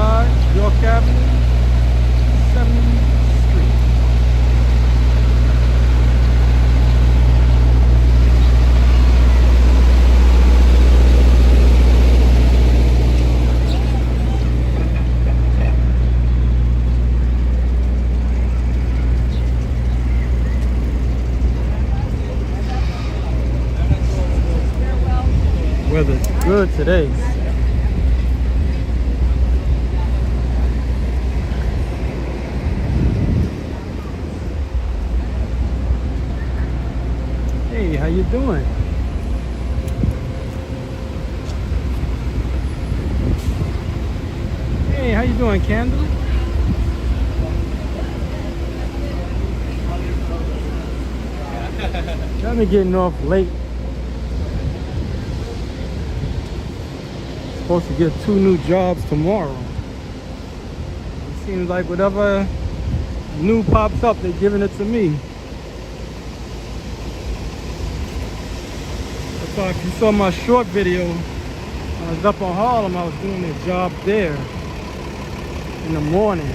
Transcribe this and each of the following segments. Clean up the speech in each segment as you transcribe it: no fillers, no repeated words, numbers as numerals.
side, York Avenue, 7th Street. Weather's good today. Hey, how you doing? Hey, how you doing, Candle? Got me getting off late. Supposed to get 2 new jobs tomorrow. It seems like whatever new pops up, they're giving it to me. That's why if you saw my short video, I was up on Harlem, I was doing a job there in the morning.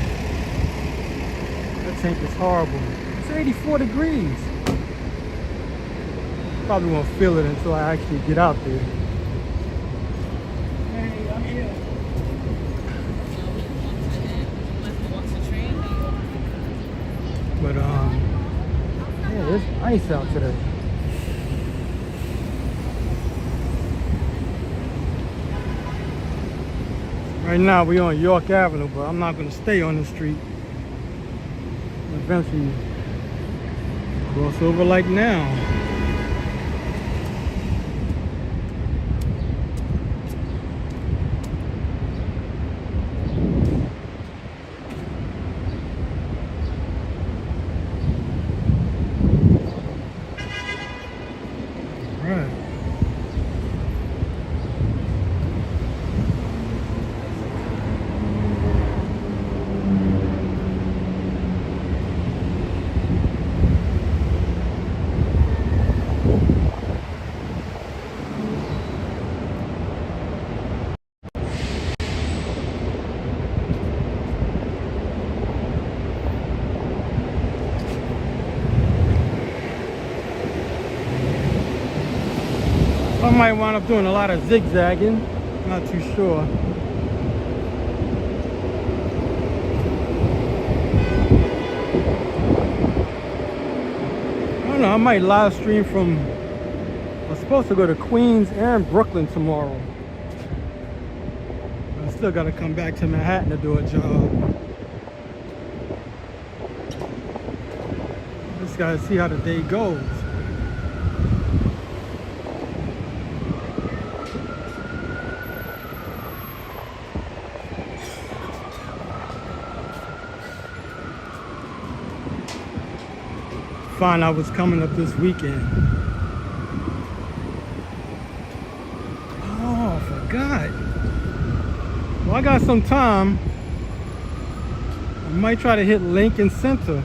That tank is horrible. It's 84 degrees. Probably won't feel it until I actually get out there. But yeah, it's nice out today. Right now we're on York Avenue, but I'm not gonna stay on the street. Eventually cross over like now. I might wind up doing a lot of zigzagging, not too sure. I don't know, I might live stream from, I'm supposed to go to Queens and Brooklyn tomorrow. I still gotta come back to Manhattan to do a job. Just gotta see how the day goes. Find out what's coming up this weekend. Oh, I forgot. Well, I got some time. I might try to hit Lincoln Center.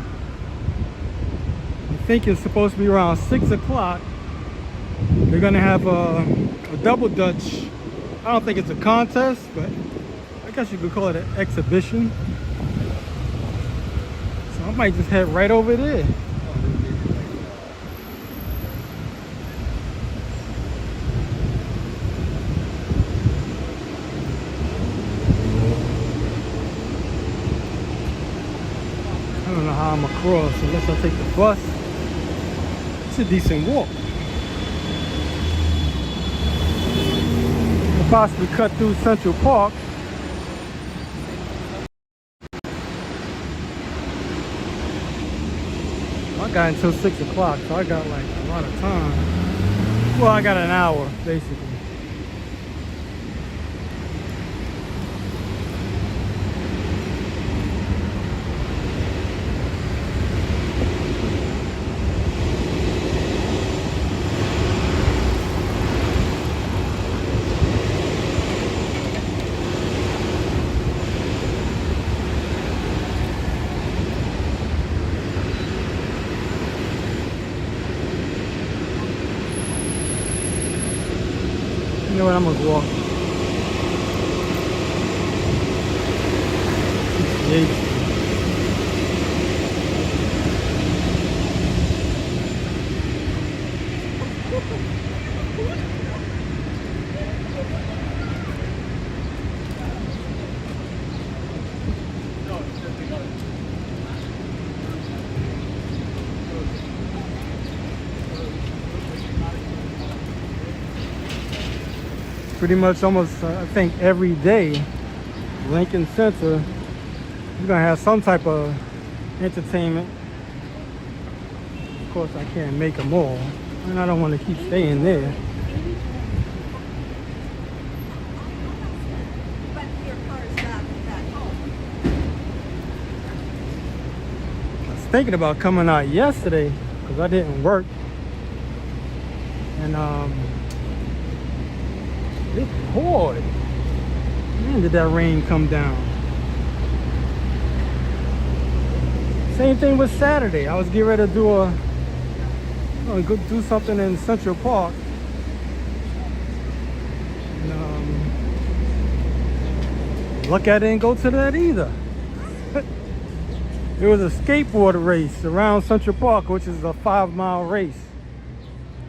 I think it's supposed to be around 6 o'clock. They're gonna have a double Dutch. I don't think it's a contest, but I guess you could call it an exhibition. So I might just head right over there. I don't know how I'm across unless I take the bus. It's a decent walk. I'll possibly cut through Central Park. I got until 6 o'clock, so I got like a lot of time. Well, I got an hour, basically. You know what, I'm gonna walk. 68th. Pretty much almost, I think, every day, Lincoln Center, you're gonna have some type of entertainment. Of course, I can't make them all, and I don't want to keep staying there. I was thinking about coming out yesterday because I didn't work, and it poured. Man, did that rain come down. Same thing with Saturday. I was getting ready to go do something in Central Park. And, look at it and go to that either. It was a skateboard race around Central Park, which is a 5-mile race.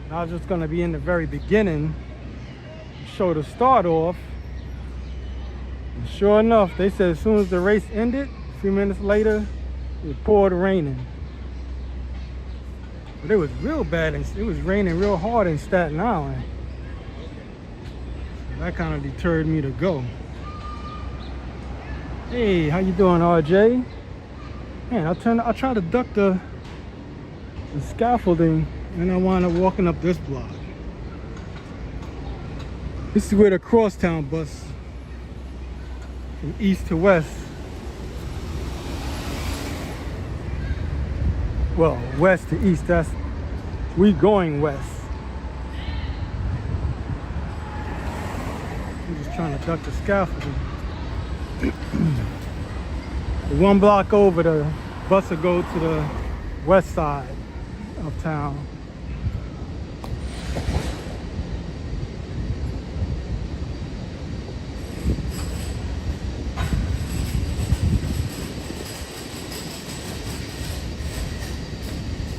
And I was just going to be in the very beginning, show the start off. And sure enough, they said as soon as the race ended, a few minutes later, it poured raining. But it was real bad, and it was raining real hard in Staten Island. So that kind of deterred me to go. Hey, how you doing, RJ? Man, I tried to duck the scaffolding, and I wound up walking up this block. This is where the crosstown bus from east to west. Well, west to east, we going west. I'm just trying to duck the scaffolding. The one block over, the bus will go to the west side of town.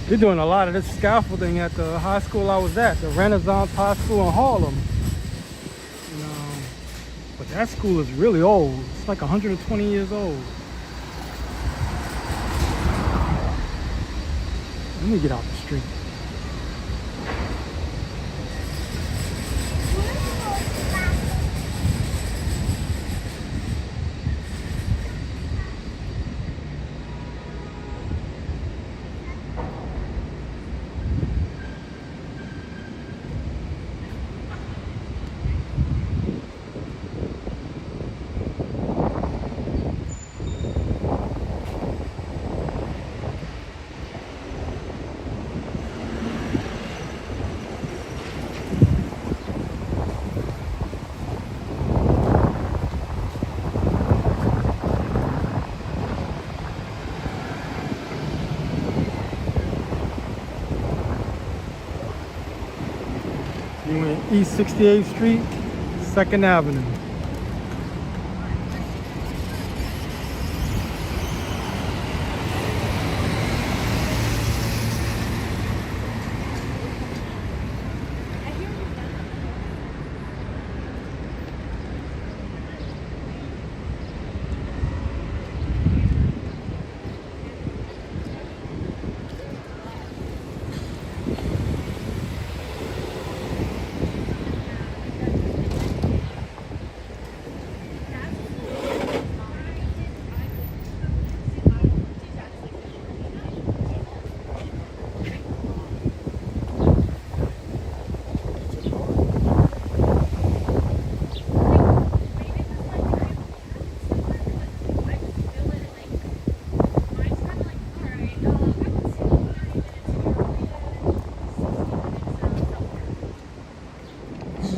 They're doing a lot of this scaffolding at the high school I was at, the Renaissance High School in Harlem. But that school is really old. It's like 120 years old. Let me get out the street. You went East 68th Street, 2nd Avenue.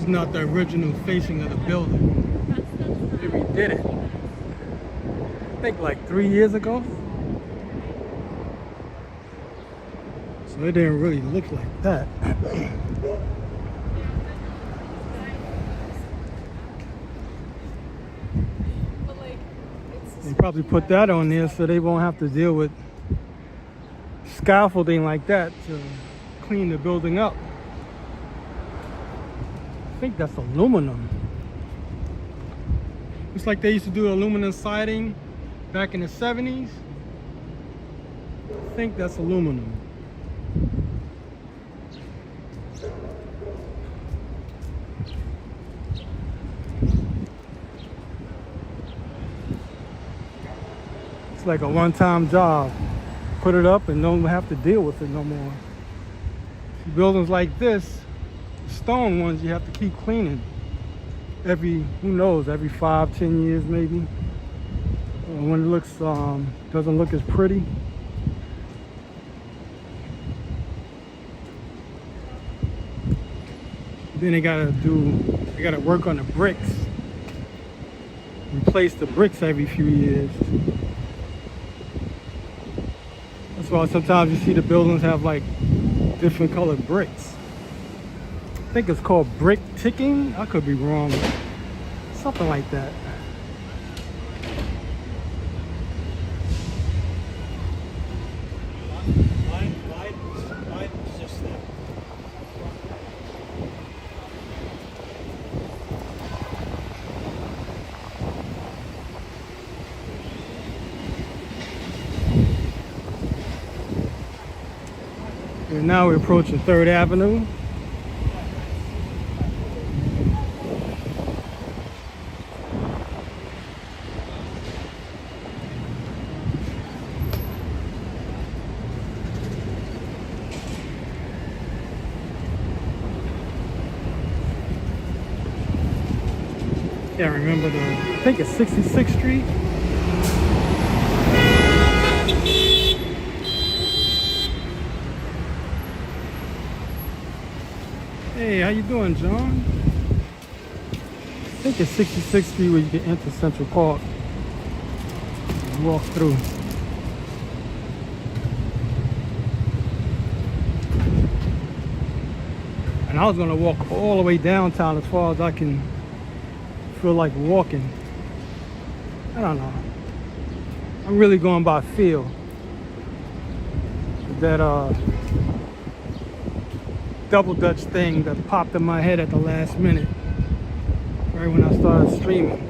Not the original facing of the building. They redid it, I think, like 3 years ago. So it didn't really look like that. But like, it's They probably put that on there so they won't have to deal with scaffolding like that to clean the building up. I think that's aluminum. It's like they used to do aluminum siding back in the 70s. I think that's aluminum. It's like a one-time job. Put it up and don't have to deal with it no more. Buildings like this, stone ones, you have to keep cleaning every, who knows, every 5-10 years maybe. When it looks doesn't look as pretty. Then they gotta work on the bricks. Replace the bricks every few years. That's why sometimes you see the buildings have like different colored bricks. I think it's called brick ticking. I could be wrong. Something like that. Mine is just there. And now we're approaching 3rd Avenue. Can't remember I think it's 66th Street. Hey, how you doing, John? I think it's 66th Street where you can enter Central Park and walk through. And I was gonna walk all the way downtown as far as I can feel like walking. I don't know. I'm really going by feel. That double dutch thing that popped in my head at the last minute, right when I started streaming.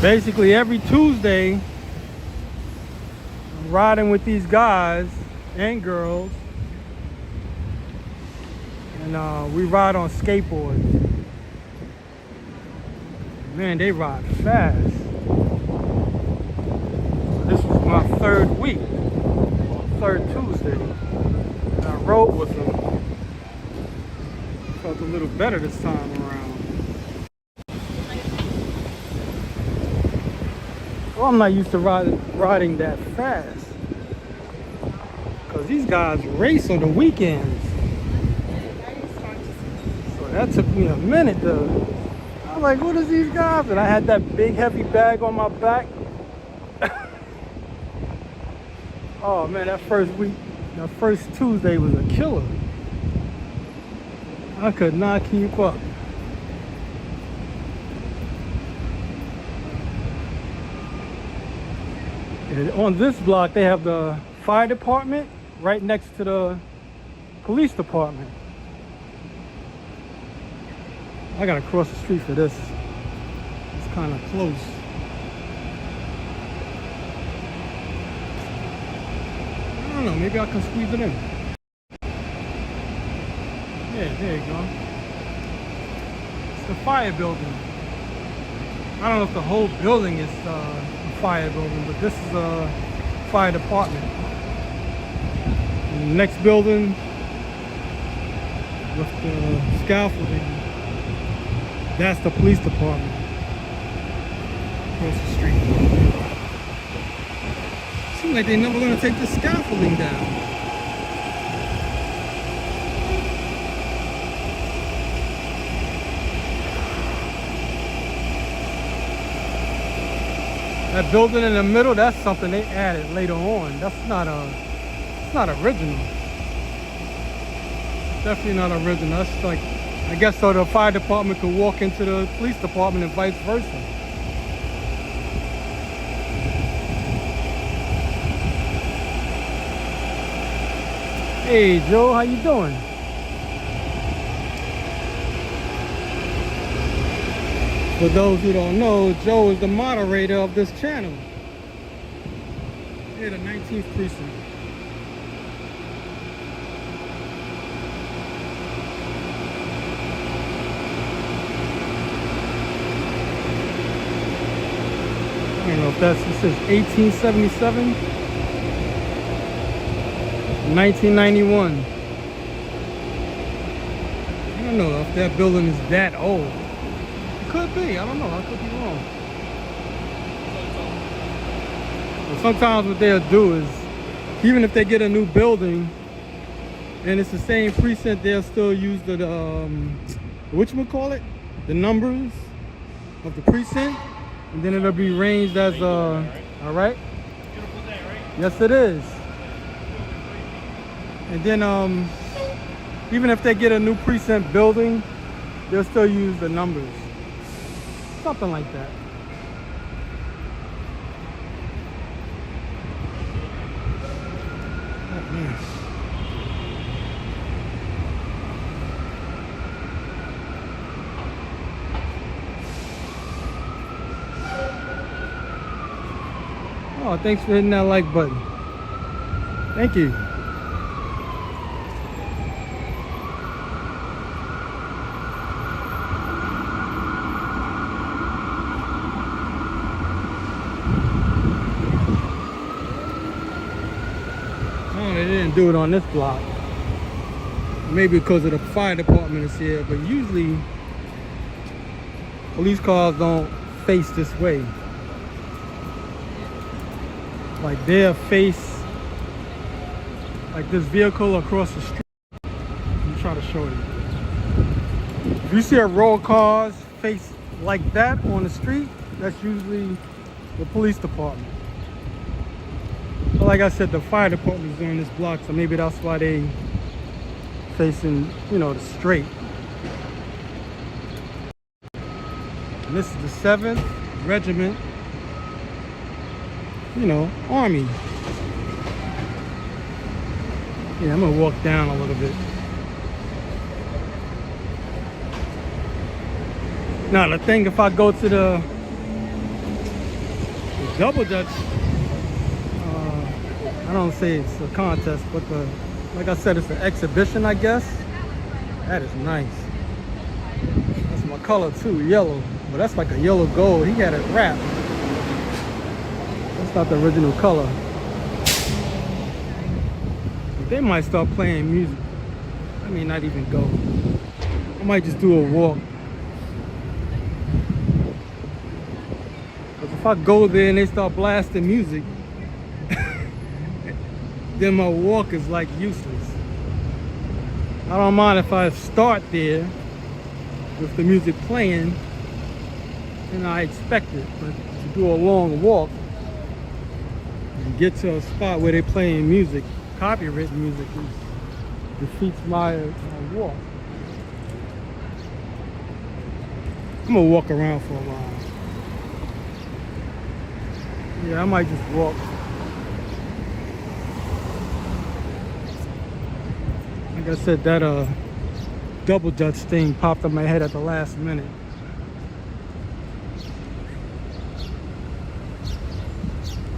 Basically every Tuesday, I'm riding with these guys and girls, and we ride on skateboards. Man, they ride fast. This was my 3rd week, 3rd Tuesday, and I rode with them. Felt a little better this time around. Well, I'm not used to riding that fast, because these guys race on the weekends. So that took me a minute to, I'm like, what is these guys? And I had that big heavy bag on my back. Oh man, that first Tuesday was a killer. I could not keep up. And on this block, they have the fire department right next to the police department. I gotta cross the street for this. It's kind of close. I don't know, maybe I can squeeze it in. Yeah, there you go. It's the fire building. I don't know if the whole building is a fire building, but this is a fire department. And the next building with the scaffolding That's the police department. Across the street. Seems like they're never gonna take the scaffolding down. That building in the middle, that's something they added later on. That's not it's not original. Definitely not original. That's like, I guess so the fire department could walk into the police department and vice versa. Hey Joe, how you doing? For those who don't know, Joe is the moderator of this channel. Here, the 19th precinct. I don't know if that's, it says 1877, 1991. I don't know if that building is that old. It could be, I don't know, I could be wrong. But sometimes what they'll do is, even if they get a new building and it's the same precinct, they'll still use the whatchamacallit? The numbers of the precinct. And then it'll be ranged as all right. Beautiful day, right? Yes, it is. And then even if they get a new precinct building, they'll still use the numbers. Something like that. Oh, man. Oh, thanks for hitting that like button. Thank you. Oh, they didn't do it on this block. Maybe because of the fire department is here, but usually police cars don't face this way. Like they'll face like this vehicle across the street. Let me try to show you. If you see a row of cars face like that on the street, that's usually the police department. But like I said, the fire department is on this block, so maybe that's why they facing, you know, the straight. And this is the 7th Regiment, you know, Army. Yeah, I'm gonna walk down a little bit. Now the thing, if I go to the double dutch, I don't say it's a contest, but like I said, it's an exhibition, I guess. That is nice. That's my color too, yellow. But that's like a yellow gold. He had it wrapped. That's not the original color. But they might start playing music. I may not even go. I might just do a walk. Because if I go there and they start blasting music, then my walk is like useless. I don't mind if I start there with the music playing and I expect it, but to do a long walk and get to a spot where they're playing music, copyrighted music, defeats my walk. I'm gonna walk around for a while. Yeah, I might just walk. Like I said, that double dutch thing popped up my head at the last minute.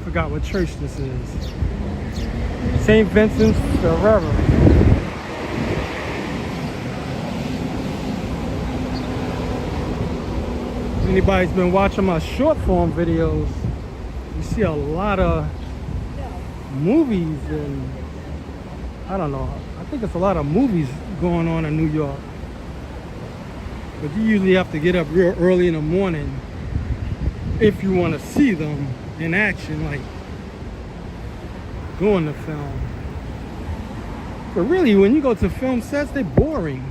Forgot what church this is. St. Vincent's Ferrara. If anybody's been watching my short form videos, you see a lot of movies and I don't know. I think it's a lot of movies going on in New York. But you usually have to get up real early in the morning if you want to see them in action, like doing the film. But really, when you go to film sets, they're boring.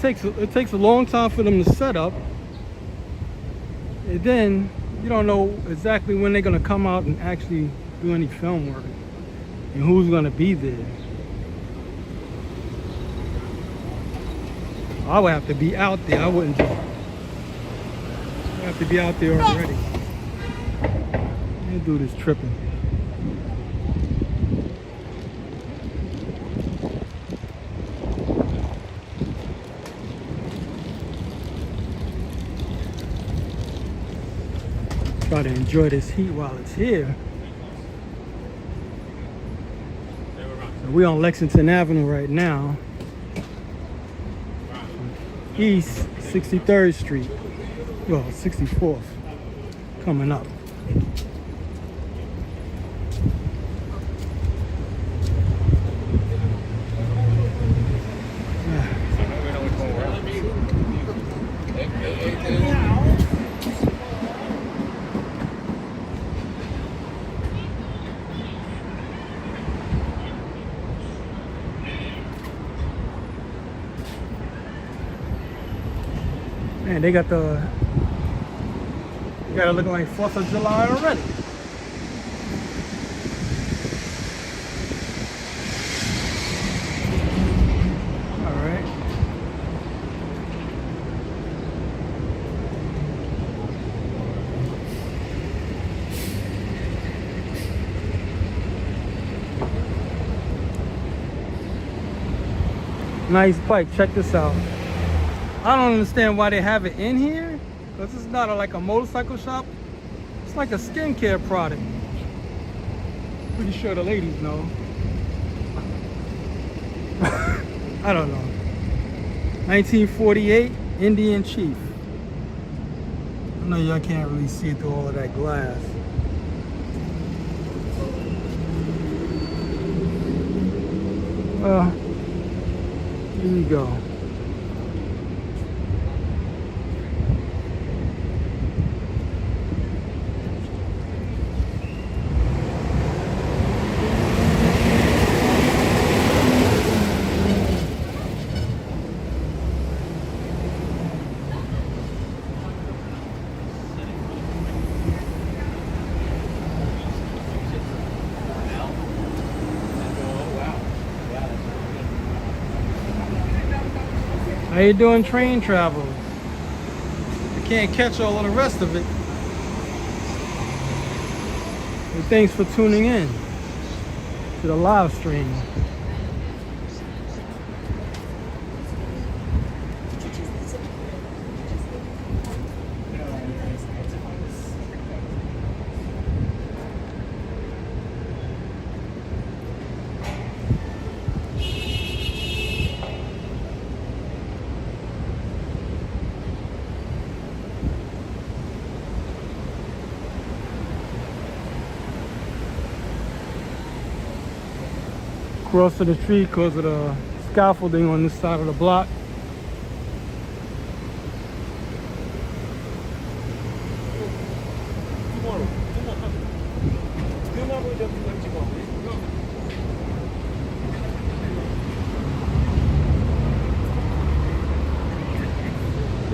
It takes a long time for them to set up, and then you don't know exactly when they're gonna come out and actually do any film work and who's gonna be there. I would have to be out there. I wouldn't just. I have to be out there already. That dude is tripping. Try to enjoy this heat while it's here. So we're on Lexington Avenue right now. East 63rd Street. Well, 64th. Coming up. Man, they got it looking like 4th of July already. All right. Nice bike. Check this out. I don't understand why they have it in here, because it's not like a motorcycle shop. It's like a skincare product. Pretty sure the ladies know. I don't know. 1948 Indian Chief. I know y'all can't really see through all of that glass. Well, here we go. How you doing, train travel? I can't catch all of the rest of it. And thanks for tuning in to the live stream. Across to the street because of the scaffolding on this side of the block.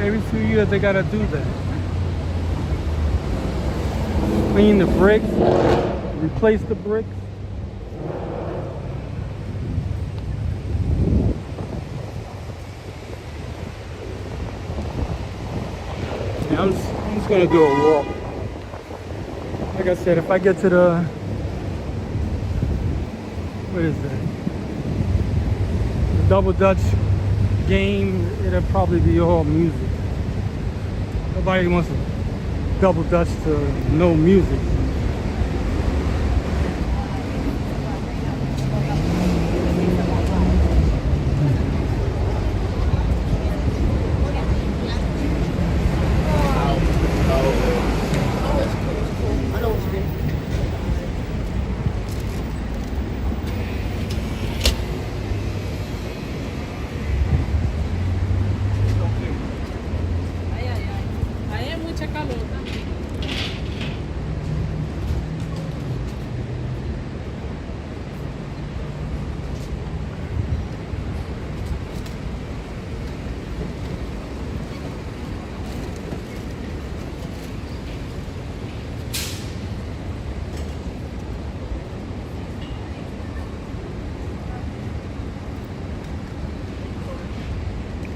Every 2 years they gotta do that. Clean the bricks, replace the bricks. I'm just gonna do a walk. Like I said, if I get to the, what is that? The Double Dutch game, it'll probably be all music. Nobody wants to Double Dutch to no music.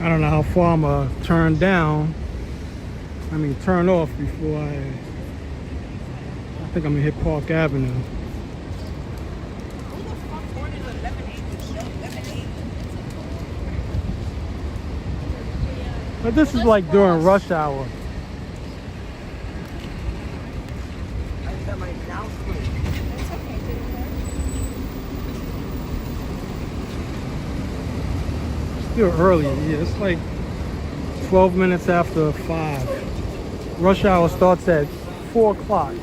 I don't know how far I'm gonna turn down. I mean, turn off before I think I'm gonna hit Park Avenue. But this is like during rush hour. Still early. Yeah, it's like 12 minutes after 5. Rush hour starts at 4 o'clock.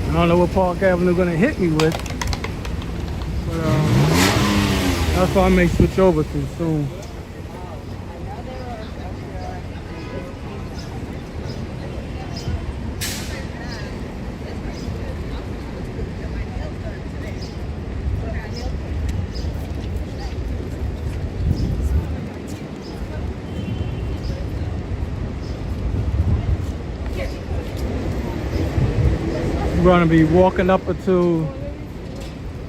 I don't know what Park Avenue gonna hit me with, but that's why I may switch over to soon. We're gonna be walking up to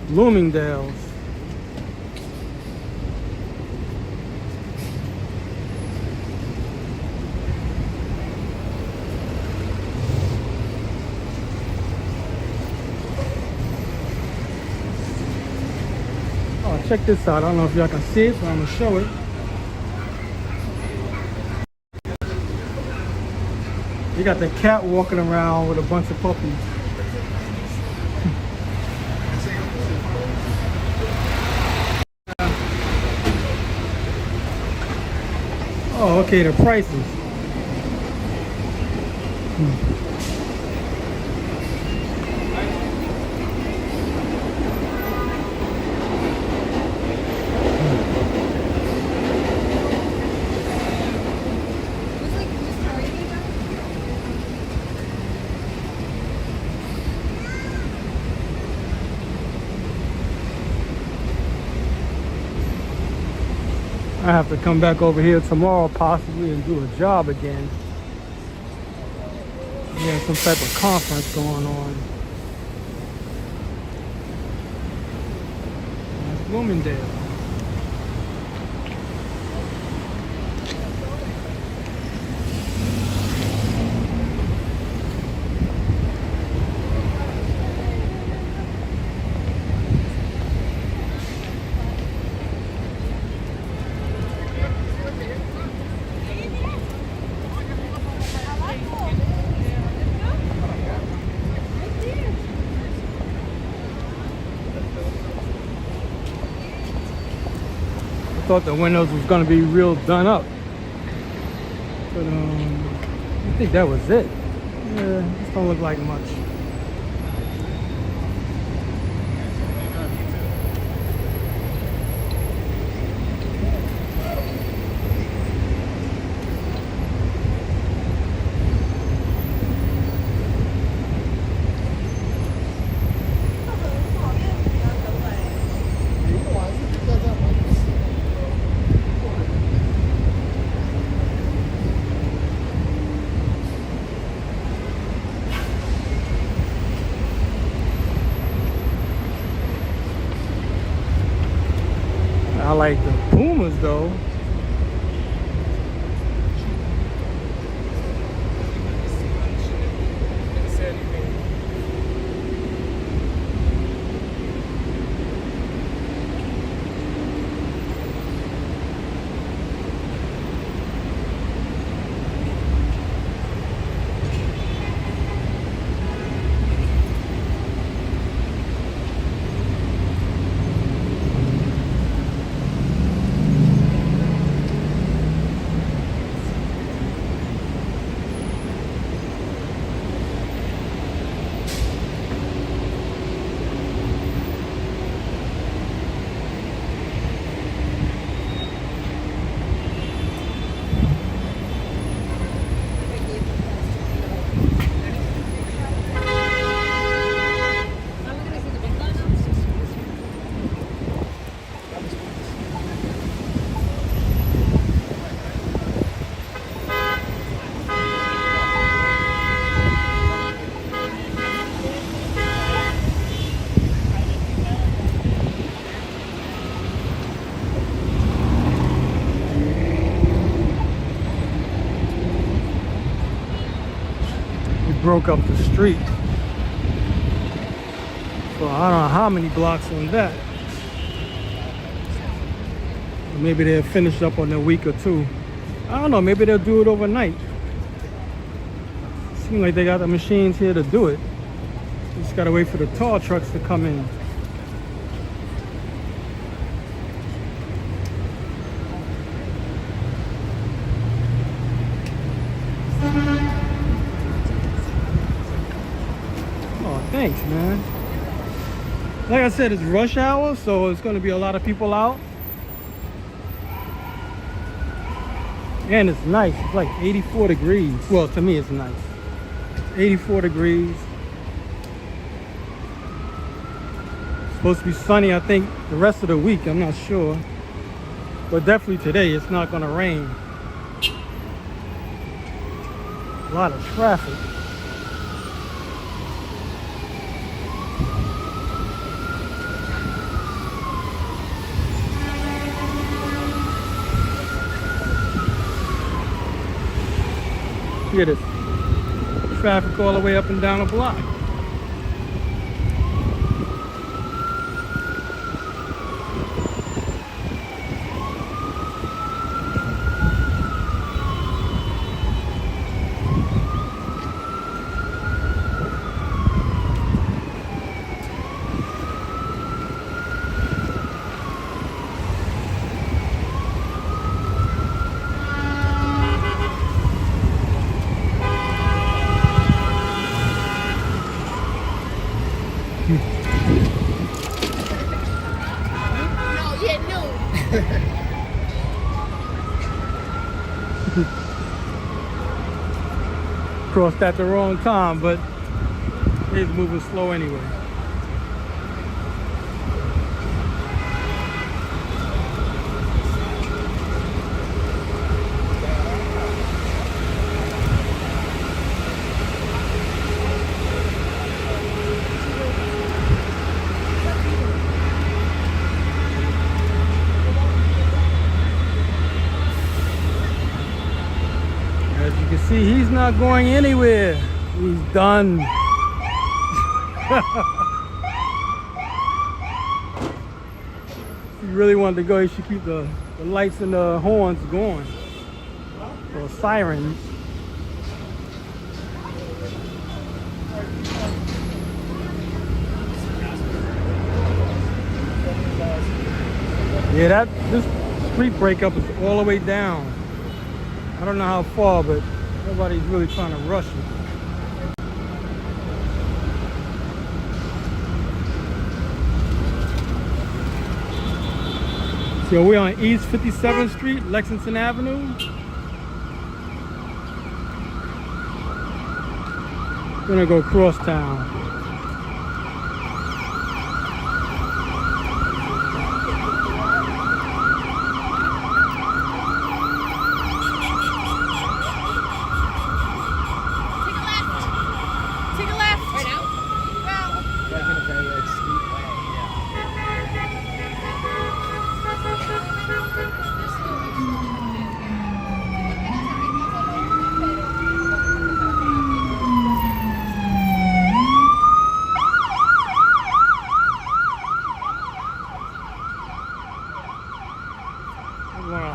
Bloomingdale's. Oh, check this out. I don't know if y'all can see it, but I'm gonna show it. You got the cat walking around with a bunch of puppies. Oh, okay, the prices. I have to come back over here tomorrow possibly and do a job again. Yeah, some type of conference going on. That's Bloomingdale. Thought the windows was gonna be real done up, but I think that was it. Yeah, this don't look like much. broke up the street. So I don't know how many blocks on that. Maybe they'll finish up on a week or two. I don't know, maybe they'll do it overnight. Seems like they got the machines here to do it. Just gotta wait for the tall trucks to come in. Oh, thanks, man. Like I said, it's rush hour, so it's gonna be a lot of people out. And it's nice. It's like 84 degrees. Well, to me, it's nice. 84 degrees. It's supposed to be sunny, I think, the rest of the week. I'm not sure. But definitely today, it's not going to rain. A lot of traffic. Look at this. Traffic all the way up and down the block. Crossed at the wrong time, but it's moving slow anyway. See, he's not going anywhere. He's done. If he really wanted to go, he should keep the lights and the horns going. Or sirens. Yeah, this street breakup is all the way down. I don't know how far, but nobody's really trying to rush it. So we're on East 57th Street, Lexington Avenue. Gonna go cross town.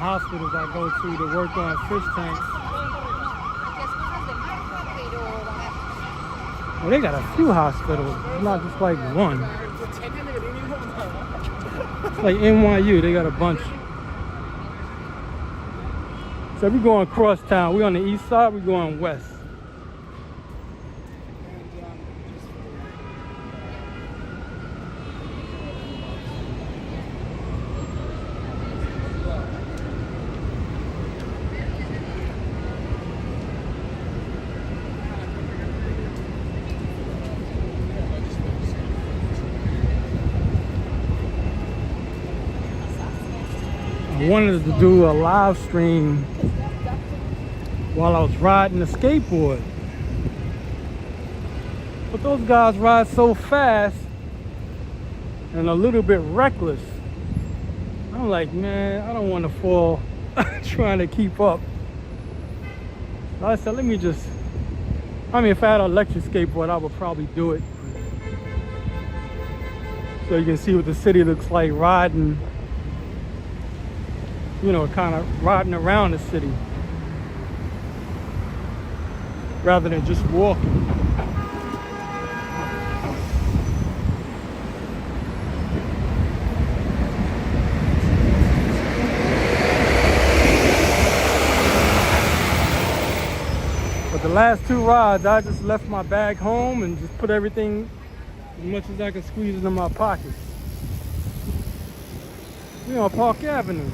Hospitals I go to work on fish tanks. Well, they got a few hospitals. It's not just like one. It's like NYU, they got a bunch. So we're going across town. We're on the east side, we're going west. I wanted to do a live stream while I was riding the skateboard, but those guys ride so fast and a little bit reckless. I'm like, man, I don't want to fall trying to keep up. So I said, let me just I mean, if I had an electric skateboard, I would probably do it. So you can see what the city looks like riding, you know, kind of riding around the city rather than just walking. But the last two rides, I just left my bag home and just put everything as much as I can squeeze into my pockets. We're on Park Avenue.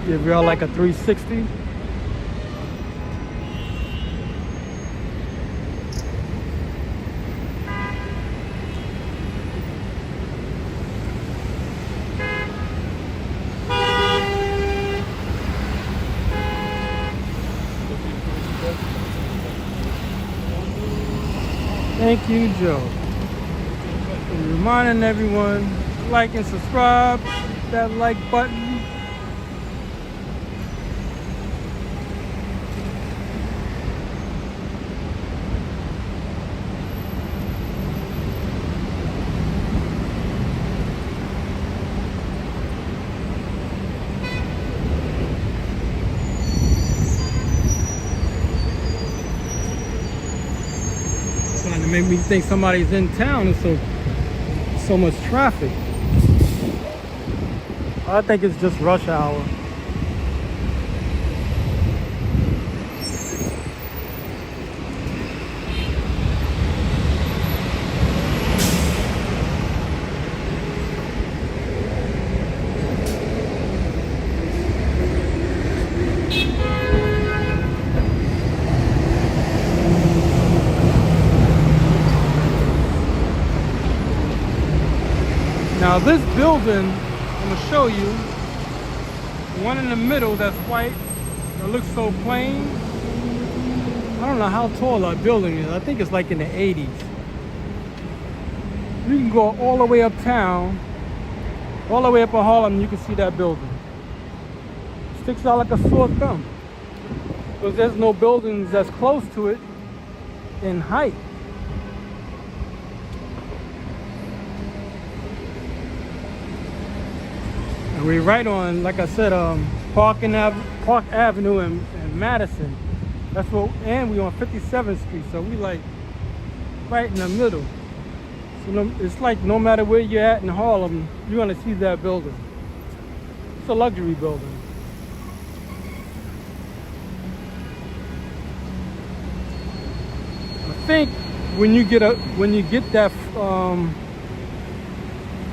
Give y'all like a 360. Thank you, Joe. And reminding everyone, like and subscribe, hit that like button. To make me think somebody's in town. There's so much traffic. I think it's just rush hour. Now this building, I'm gonna show you, the one in the middle that's white, that looks so plain. I don't know how tall that building is. I think it's like in the 80s. You can go all the way uptown, all the way up in Harlem, you can see that building. Sticks out like a sore thumb. Because there's no buildings that's close to it in height. We're right on, like I said, Park Avenue and Madison. That's what, and we're on 57th Street, so we like right in the middle. So it's like no matter where you're at in Harlem, you're gonna see that building. It's a luxury building. I think when you get that,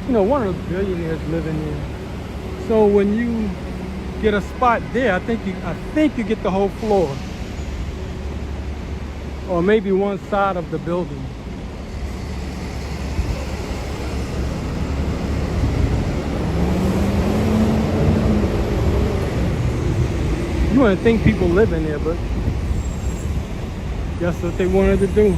you know, one of those billionaires living there. So when you get a spot there, I think you get the whole floor, or maybe one side of the building. You wouldn't think people live in there, but that's what they wanted to do.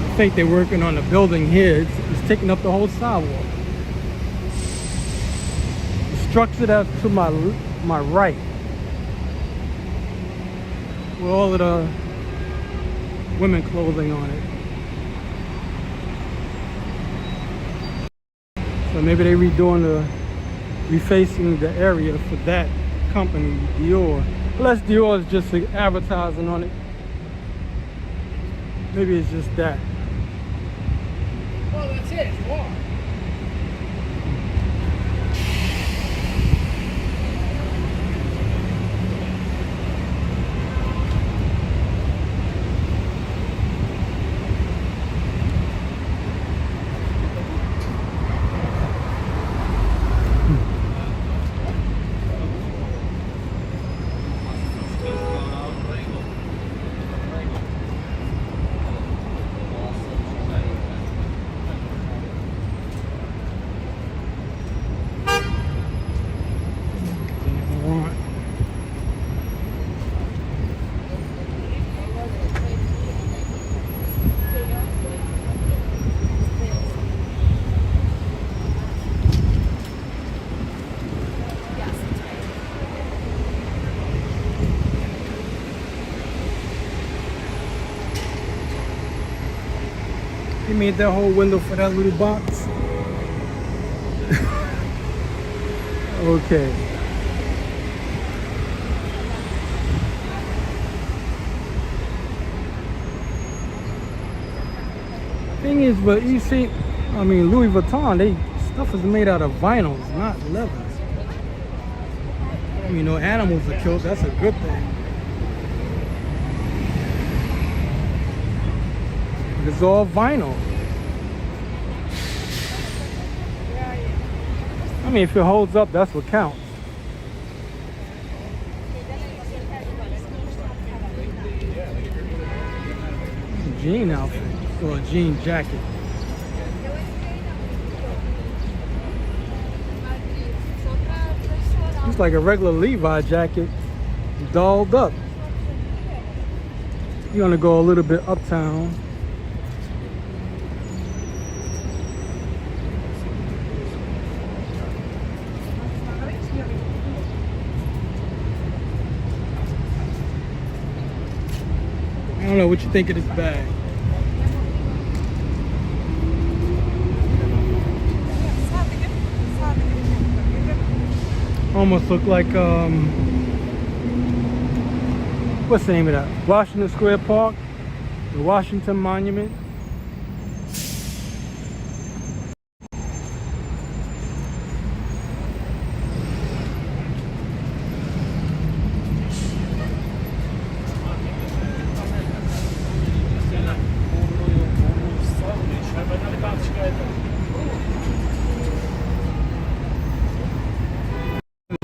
I think they're working on the building here. It's taking up the whole sidewalk. The structure that's to my right, with all of the women clothing on it. So maybe they're refacing the area for that company, Dior. Unless Dior is just advertising on it. Maybe it's just that. Well, that's it. You are. He made that whole window for that little box. Okay. Thing is, but you see, I mean, Louis Vuitton, they stuff is made out of vinyls, not leathers. You know, animals are killed. That's a good thing. It's all vinyl. I mean, if it holds up, that's what counts. Jean outfit or a jean jacket. It's like a regular Levi jacket, dolled up. You want to go a little bit uptown. I don't know what you think of this bag. Almost look like what's the name of that? Washington Square Park, the Washington Monument.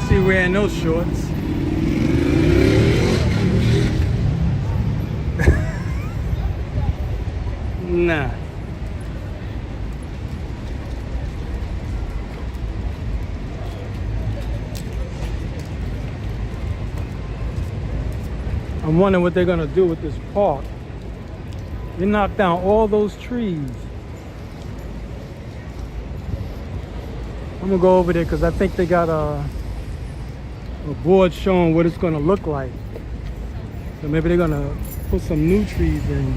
See, wearing those shorts. Nah. I'm wondering what they're gonna do with this park. They knocked down all those trees. I'm gonna go over there because I think they got a board showing what it's gonna look like. So maybe they're gonna put some new trees in.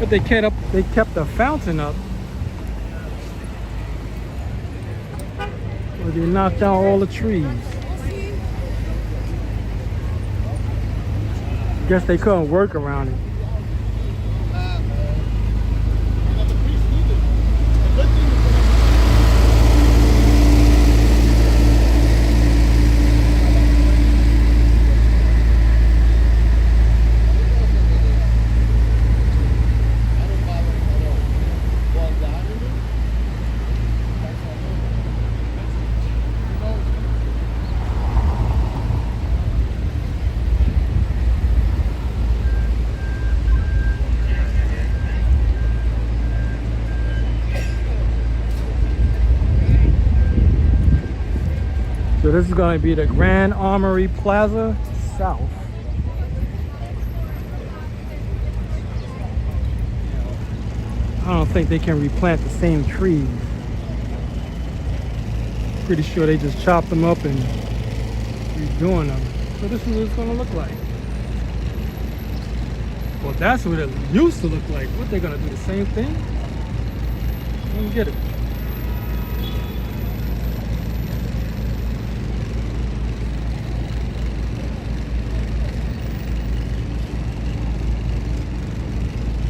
But they kept the fountain up. But they knocked down all the trees. Guess they couldn't work around it. So this is going to be the Grand Armory Plaza South. I don't think they can replant the same trees. Pretty sure they just chopped them up and redoing them. So this is what it's going to look like. Well, that's what it used to look like. What, they're going to do the same thing? I don't get it.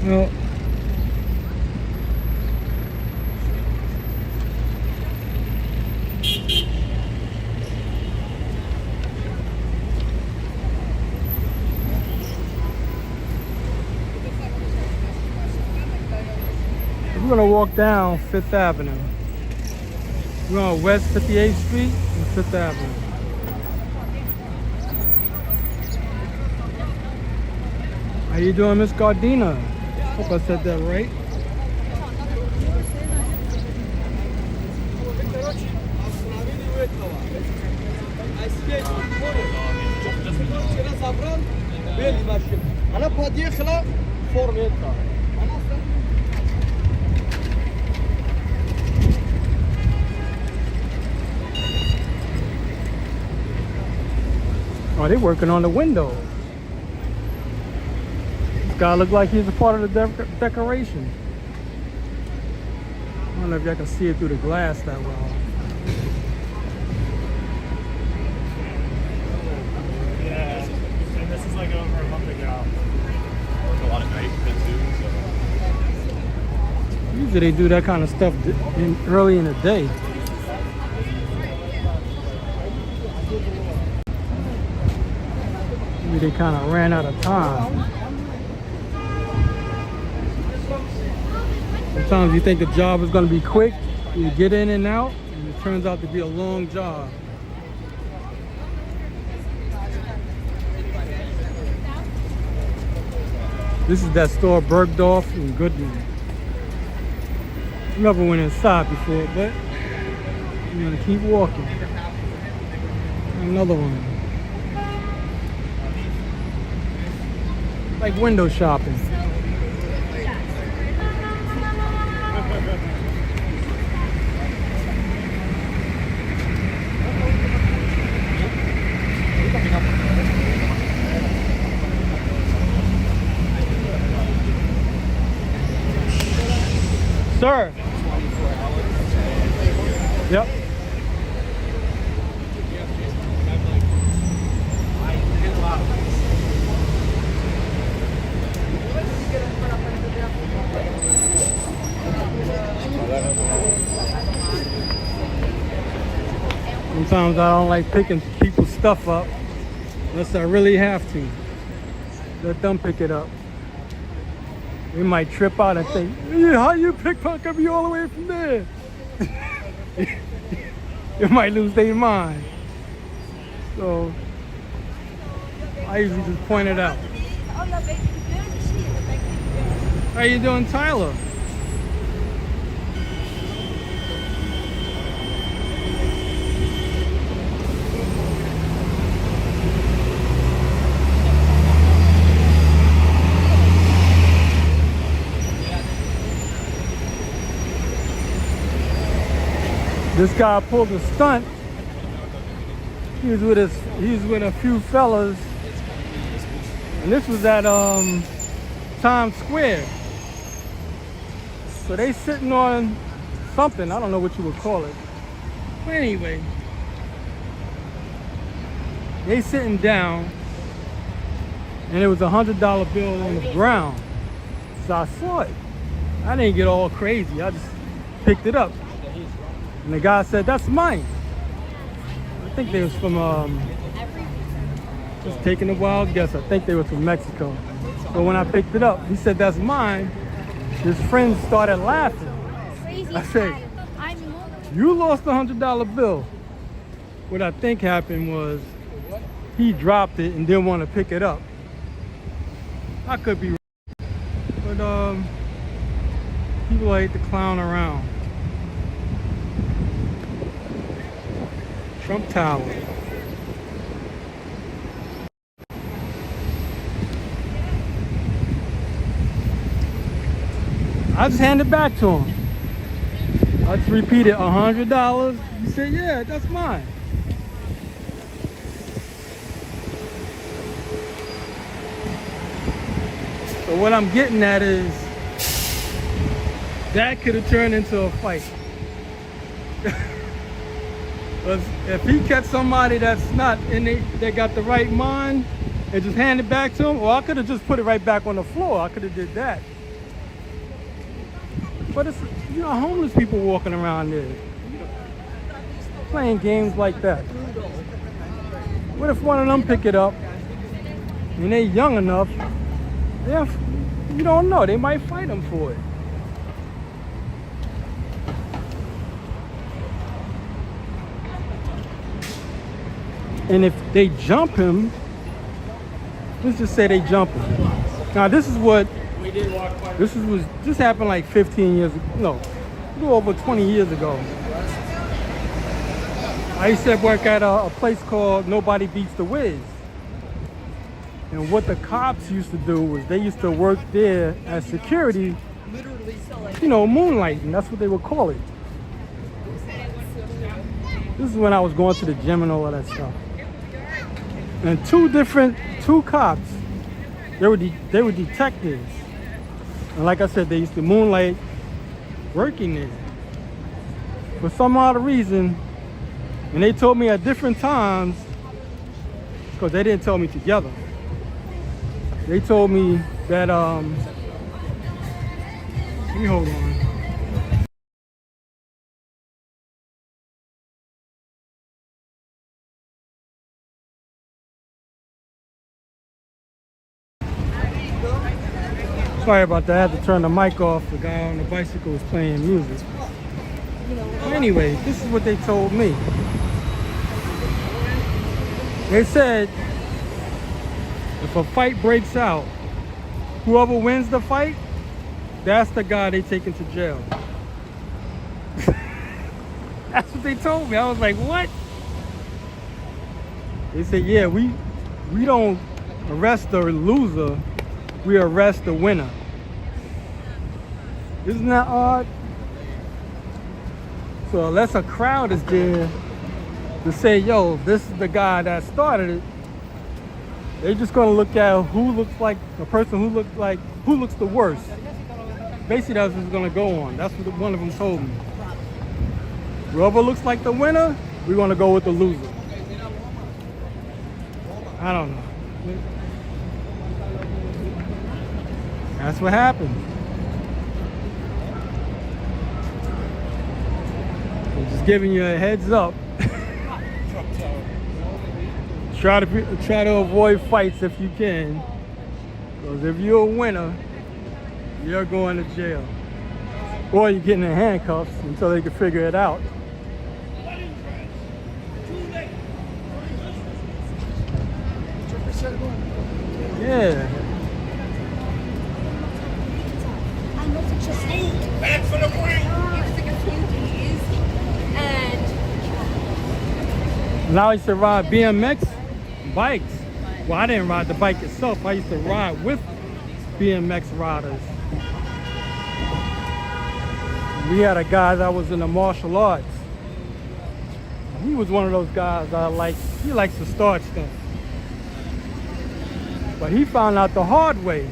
Well, we're gonna walk down 5th Avenue. We're on West 58th Street and 5th Avenue. How you doing, Miss Gardina? Hope I said that right. Oh, they're working on the windows. This guy looked like he's a part of the decoration. I don't know if y'all can see it through the glass that well. Yeah, and this is like over a month ago. There's a lot of night too, so. Usually they do that kind of stuff early in the day. Maybe they kind of ran out of time. Sometimes you think the job is going to be quick, you get in and out, and it turns out to be a long job. This is that store, Bergdorf in Goodman. Never went inside before, but I'm gonna keep walking. Another one. Like window shopping. Sir. Yep. Sometimes I don't like picking people's stuff up unless I really have to. Let them pick it up. We might trip out and think, yeah, how you pickpocket me all the way from there? You might lose their mind. So I usually just point it out. How you doing, Tyler? This guy pulled a stunt. He was with a few fellas, and this was at Times Square. So they sitting on something, I don't know what you would call it. But anyway, they sitting down, and it was a $100 bill on the ground. So I saw it. I didn't get all crazy. I just picked it up. And the guy said, that's mine. I think they was from, just taking a wild guess, I think they were from Mexico. But when I picked it up, he said, that's mine. His friends started laughing. I said, you lost a $100 bill. What I think happened was he dropped it and didn't want to pick it up. I could be wrong. But people like to clown around. Trump Tower. I just handed it back to him. I just repeated $100. He said, yeah, that's mine. So what I'm getting at is that could have turned into a fight. If he catch somebody that's not in they got the right mind and just hand it back to him, or I could have just put it right back on the floor. I could have did that. But it's, you know, homeless people walking around there playing games like that. What if one of them pick it up and they young enough? Yeah, you don't know. They might fight them for it. And if they jump him, let's just say they jump him. Now this is what, this happened like 15 years ago, no, a little over 20 years ago. I used to work at a place called Nobody Beats the Wiz. And what the cops used to do was they used to work there as security, you know, moonlighting, that's what they would call it. This is when I was going to the gym and all of that stuff. And two cops They were detectives. And like I said, they used to moonlight working there. For some odd reason, and they told me at different times, because they didn't tell me together. They told me that, let me hold on. Sorry about that, I had to turn the mic off. The guy on the bicycle was playing music. Anyway, this is what they told me. They said, if a fight breaks out, whoever wins the fight, that's the guy they take into jail. That's what they told me. I was like, what? They said, yeah, we don't arrest the loser, we arrest the winner. Isn't that odd? So unless a crowd is there to say, yo, this is the guy that started it, they're just gonna look at who looks like a person who looks the worst. Basically, that's what's gonna go on. That's what one of them told me. Whoever looks like the winner, we're gonna go with the loser. I don't know. That's what happened. I'm just giving you a heads up. Try to avoid fights if you can, because if you're a winner, you're going to jail, or you're getting in handcuffs until they can figure it out. Yeah. Back for the win. Now I used to ride BMX bikes. Well, I didn't ride the bike itself. I used to ride with BMX riders. We had a guy that was in the martial arts. He was one of those guys he likes to start stuff. But he found out the hard way.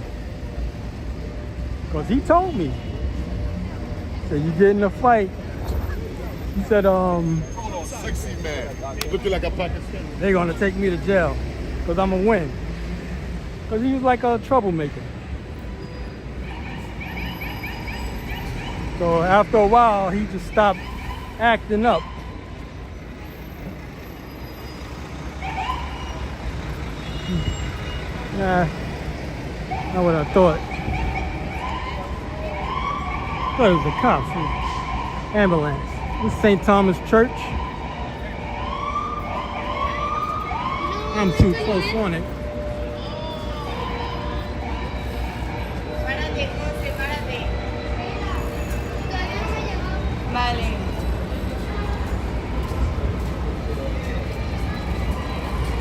Because he told me. He said, you get in a fight. He said, Sexy man, looking like a Pakistani. they're gonna take me to jail because I'm gonna win. Because he was like a troublemaker. So after a while, he just stopped acting up. Nah, not what I thought. I thought it was the cops. Ambulance. This is St. Thomas Church. I'm too close on it. Vale.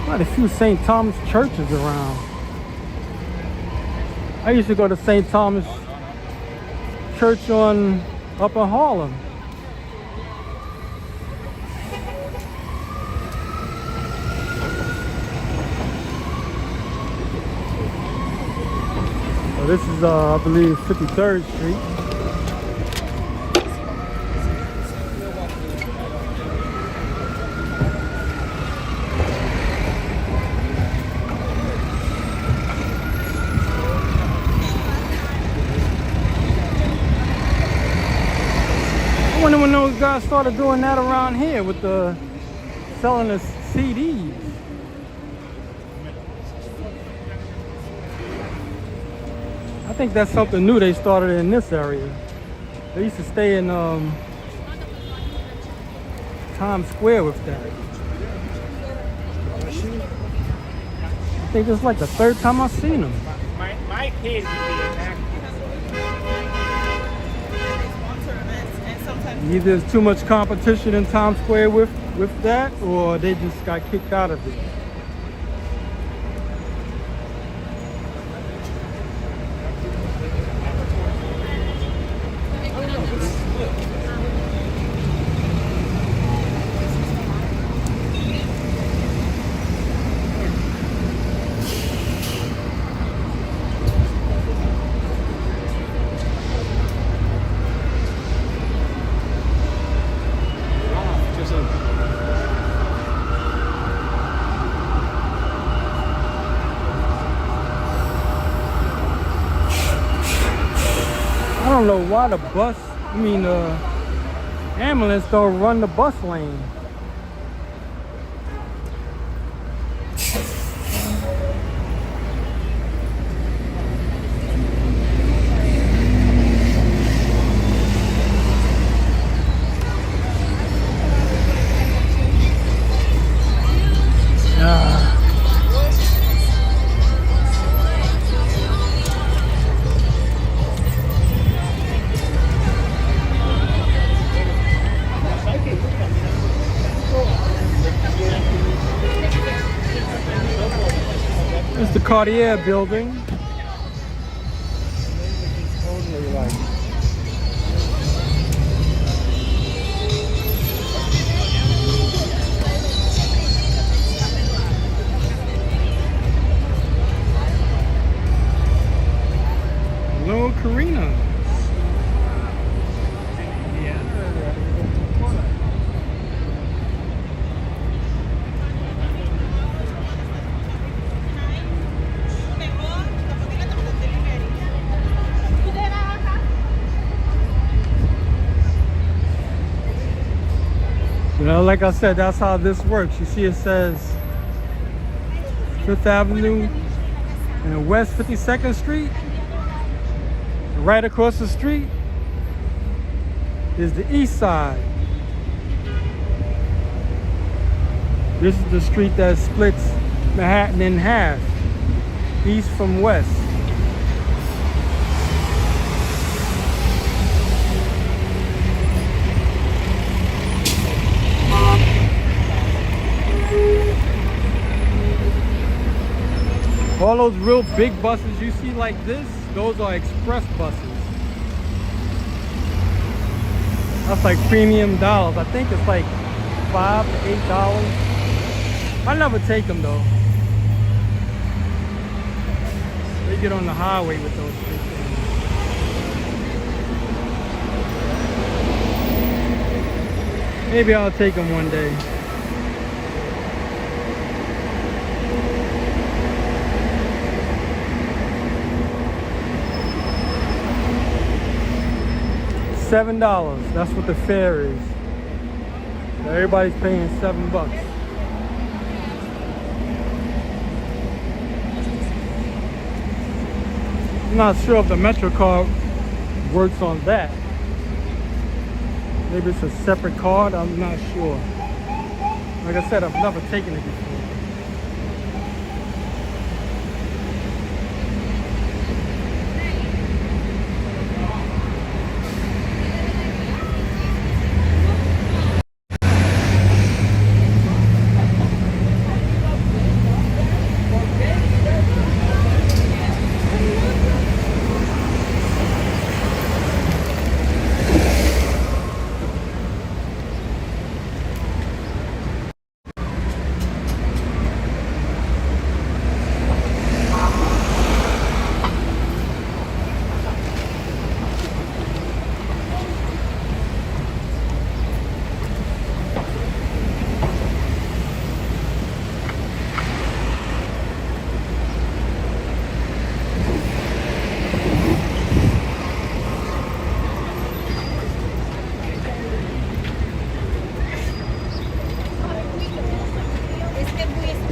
Quite a few St. Thomas churches around. I used to go to St. Thomas Church up in Harlem. So this is, I believe, 53rd Street. I wonder when those guys started doing that around here with the selling the CDs. I think that's something new they started in this area. They used to stay in Times Square with that. I think it's like the third time I've seen them. My kids would be in Either there's too much competition in Times Square with that, or they just got kicked out of it. don't know why the ambulance don't run the bus lane. It's the Cartier building. Totally like Hello, Karina. You know, like I said, that's how this works. You see it says 5th Avenue and West 52nd Street. And right across the street is the East Side. This is the street that splits Manhattan in half, east from west. All those real big buses you see like this, those are express buses. That's like premium dollars. I think it's like $5 to $8. I never take them though. They get on the highway with those big things. Maybe I'll take them one day. $7. That's what the fare is. Everybody's paying $7. I'm not sure if the Metro card works on that. Maybe it's a separate card. I'm not sure. Like I said, I've never taken it before.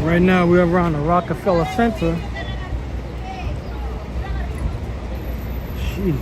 Right now we're around the Rockefeller Center. Jeez.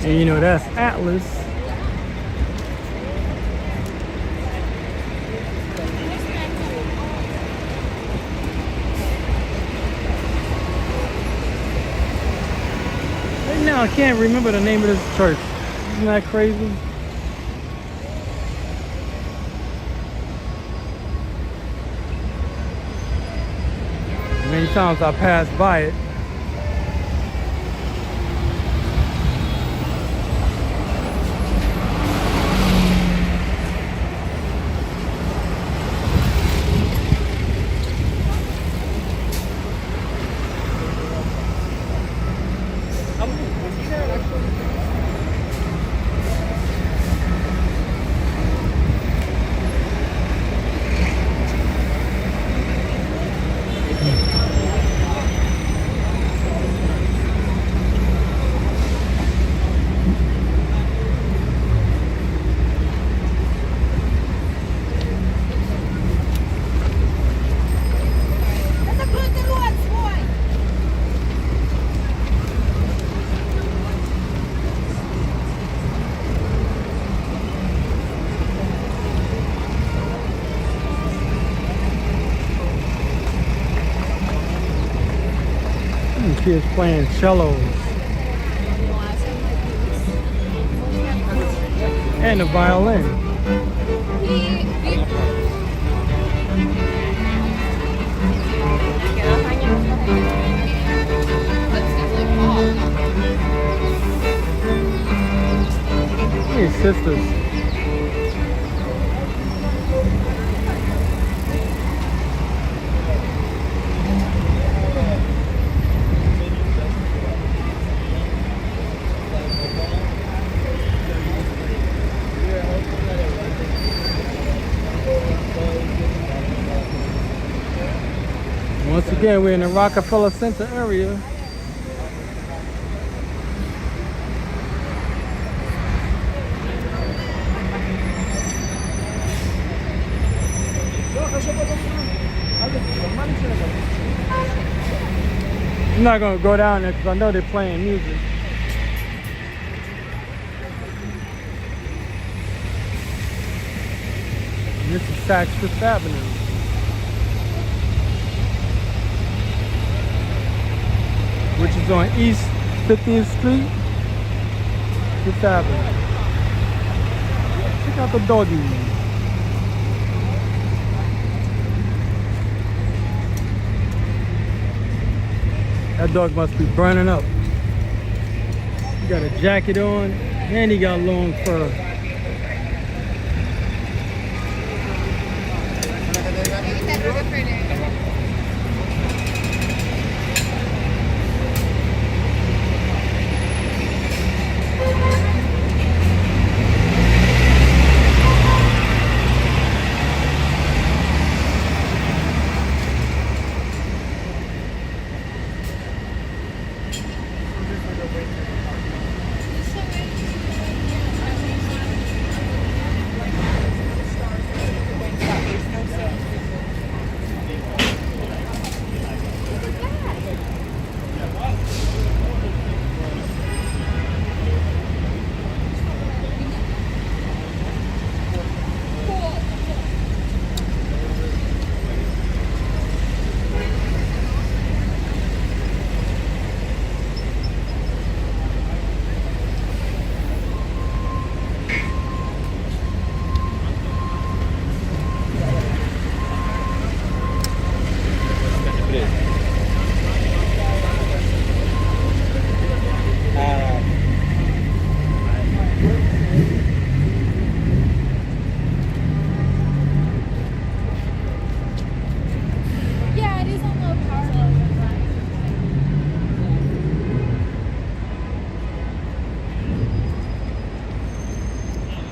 And you know, that's Atlas. Right now I can't remember the name of this church. Isn't that crazy? Many times I pass by it. kids playing cellos. And a violin. Hey, sisters. Once again, we're in the Rockefeller Center area. I'm not gonna go down there because I know they're playing music. And this is Saks Fifth Avenue. Which is on East 50th Street, Fifth Avenue. Check out the doggy. That dog must be burning up. He got a jacket on and he got long fur.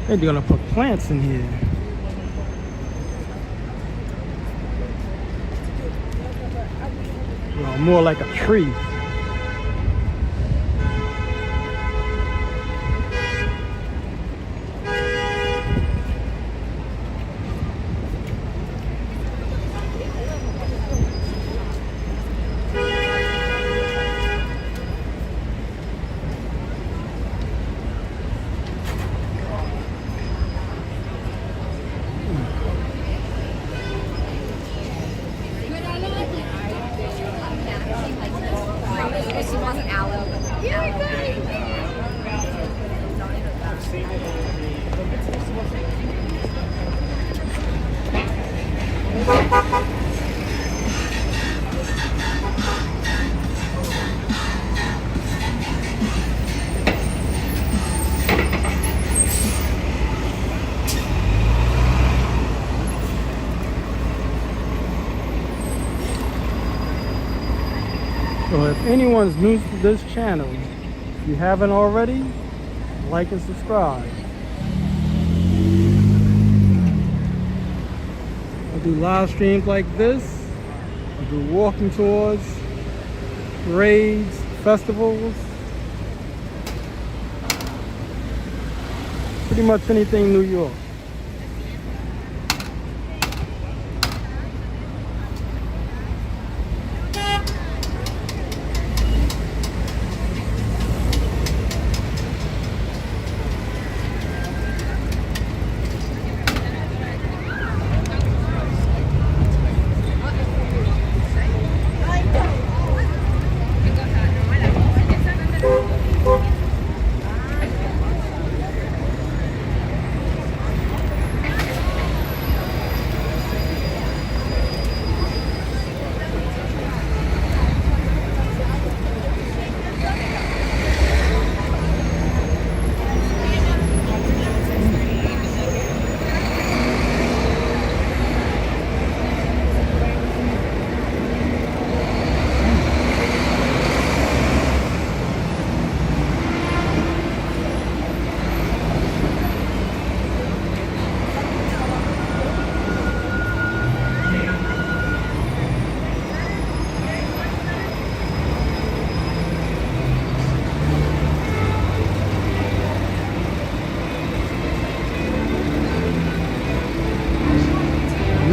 They're gonna put plants in here. Well, more like a tree. So if anyone's new to this channel, if you haven't already, like and subscribe. I do live streams like this. I do walking tours, parades, festivals. Pretty much anything New York.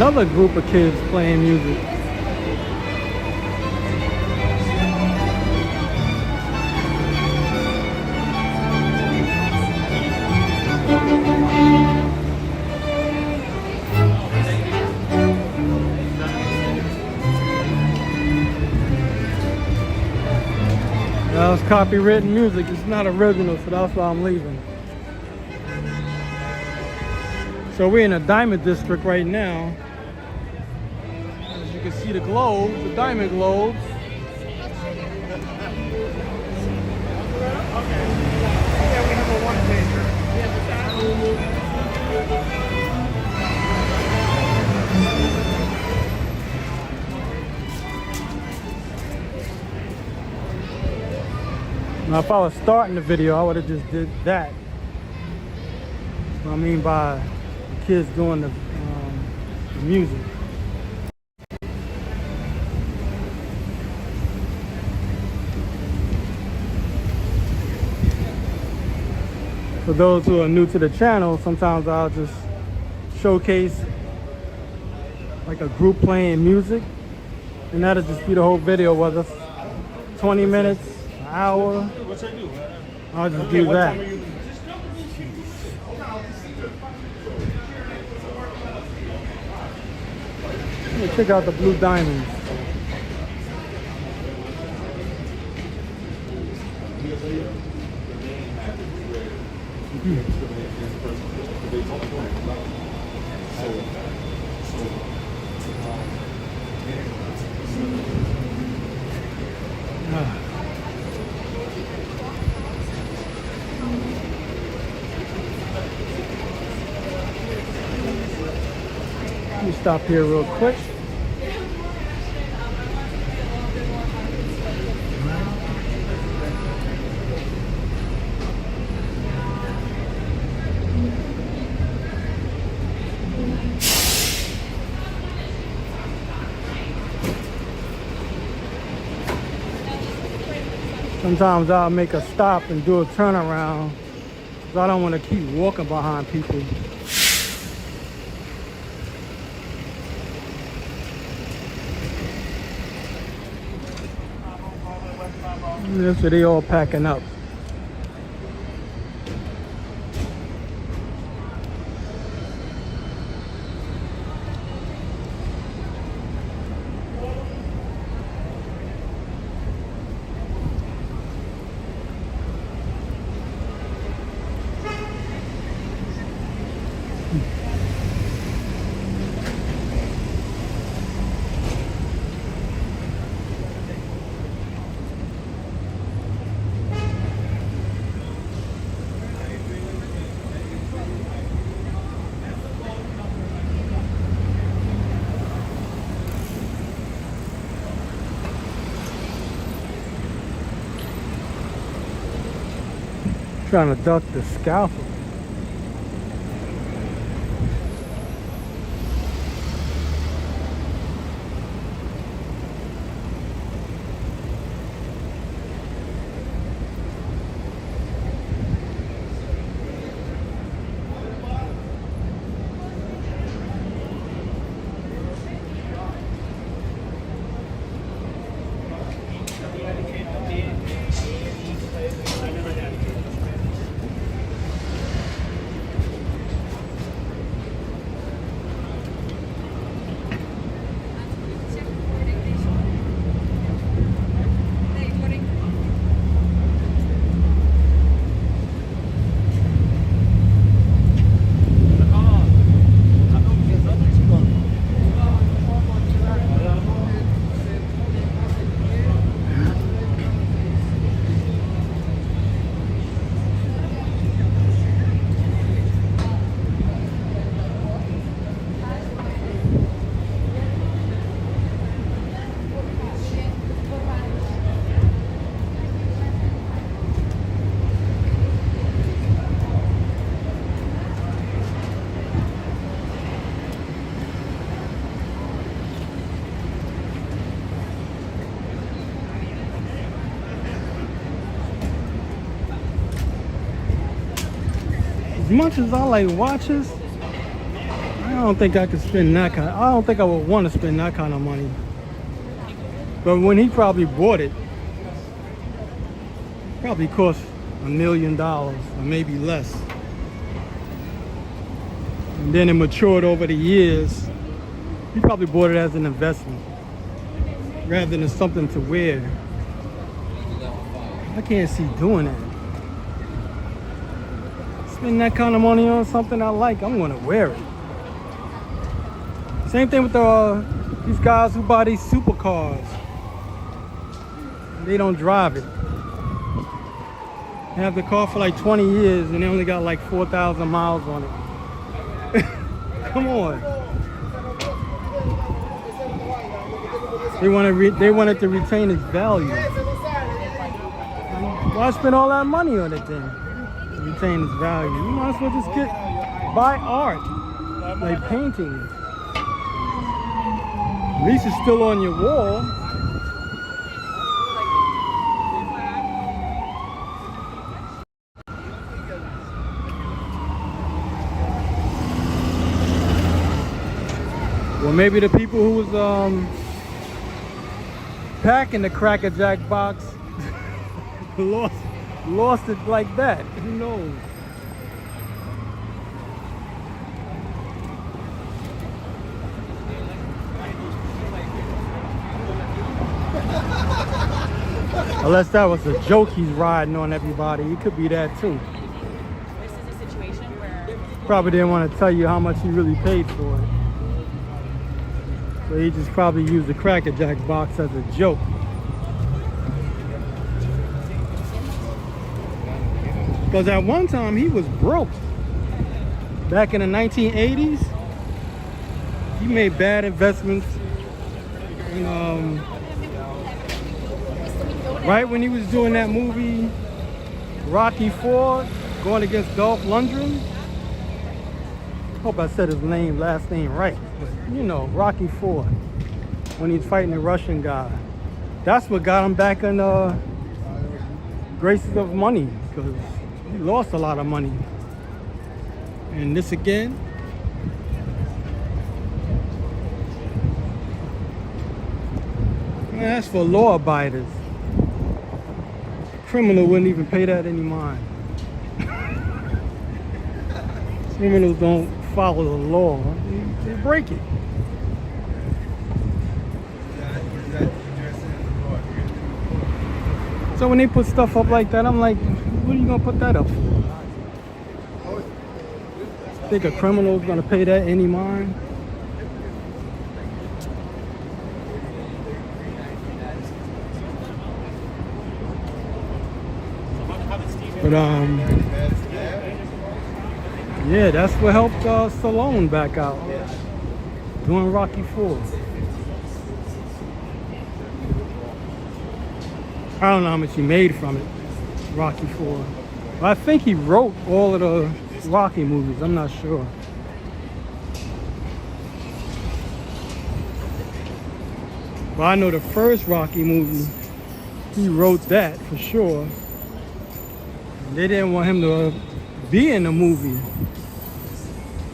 another group of kids playing music. That was copywritten music. It's not original, so that's why I'm leaving. So we're in a diamond district right now. As you can see the globes, the diamond globes. Now if I was starting the video, I would have just did that. What I mean by the kids doing the music. For those who are new to the channel, sometimes I'll just showcase like a group playing music, and that'll just be the whole video, whether it's 20 minutes, an hour. I'll just do that. Check out the blue diamonds. Let me stop here real quick. Sometimes I'll make a stop and do a turnaround because I don't want to keep walking behind people. So they all packing up. Trying to duck the scalpel. As much as I like watches, I don't think I could spend that kind. I don't think I would want to spend that kind of money. But when he probably bought it, probably cost $1 million or maybe less. And then it matured over the years. He probably bought it as an investment rather than something to wear. I can't see doing that. Spend that kind of money on something I like, I'm gonna wear it. Same thing with these guys who buy these supercars. They don't drive it. They have the car for like 20 years and they only got like 4,000 miles on it. Come on. They want it to retain its value. Why spend all that money on it then? To retain its value. You might as well just buy art, like paintings. At least it's still on your wall. Well, maybe the people who was packing the Cracker Jack box lost it like that. Who knows? Unless that was a joke he's riding on everybody. It could be that too. This is a situation where Probably didn't want to tell you how much he really paid for it. So he just probably used the Cracker Jack box as a joke. Because at one time he was broke. Back in the 1980s, he made bad investments. And, right when he was doing that movie, Rocky IV, going against Dolph Lundgren. Hope I said his last name right. But, you know, Rocky IV, when he's fighting the Russian guy. That's what got him back in graces of money, because he lost a lot of money. And this again. Man, that's for law abiders. Criminal wouldn't even pay that any mind. Criminals don't follow the law. They break it. So when they put stuff up like that, I'm like, what are you gonna put that up for? Think a criminal's gonna pay that any mind? But yeah, that's what helped Stallone back out doing Rocky IV. I don't know how much he made from it, Rocky IV. But I think he wrote all of the Rocky movies. I'm not sure. But I know the first Rocky movie, he wrote that for sure. They didn't want him to be in the movie.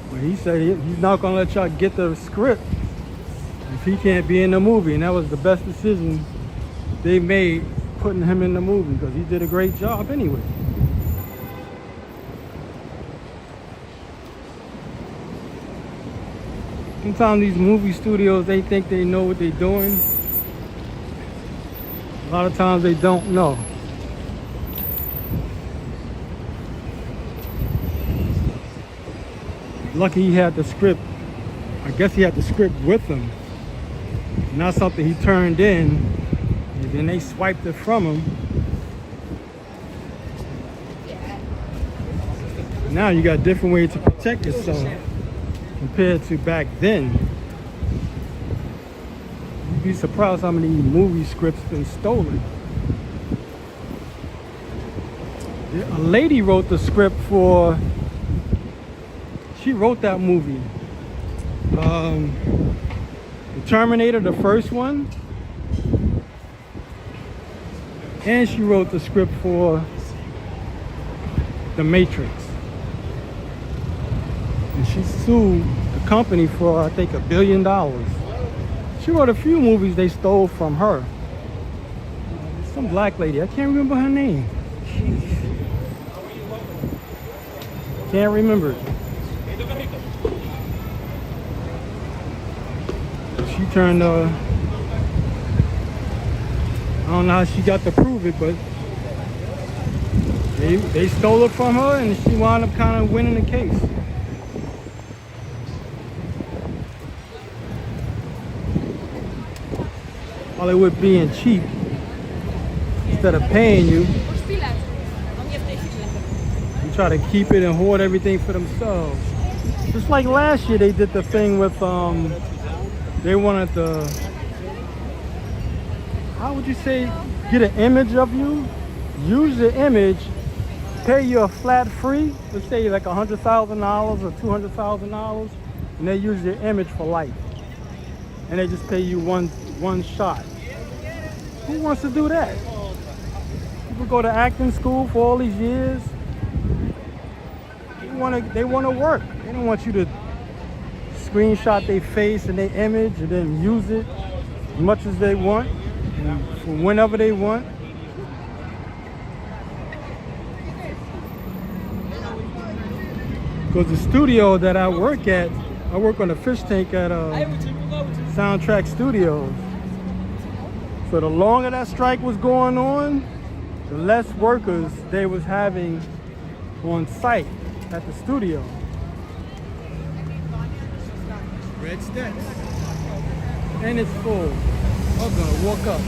But he said he's not gonna let y'all get the script if he can't be in the movie. And that was the best decision they made, putting him in the movie, because he did a great job anyway. Sometimes these movie studios, they think they know what they're doing. A lot of times they don't know. Lucky he had the script. I guess he had the script with him. Not something he turned in, and then they swiped it from him. Now you got different ways to protect yourself compared to back then. You'd be surprised how many movie scripts been stolen. A lady wrote the script for, she wrote that movie. The Terminator, the first one. And she wrote the script for The Matrix. And she sued the company for, I think, $1 billion. She wrote a few movies they stole from her. Some black lady, I can't remember her name. Can't remember it. She turned, I don't know how she got to prove it, but they stole it from her and she wound up kind of winning the case. Hollywood being cheap instead of paying you. You try to keep it and hoard everything for themselves. Just like last year they did the thing with they wanted to, how would you say, get an image of you, use the image, pay you a flat fee, let's say like $100,000 or $200,000, and they use your image for life. And they just pay you one shot. Who wants to do that? People go to acting school for all these years. They want to work. They don't want you to screenshot their face and their image and then use it as much as they want and for whenever they want. Because the studio that I work at, I work on a fish tank at Soundtrack Studios. So the longer that strike was going on, the less workers they was having on site at the studio. Red steps. And it's full. I'm gonna walk up.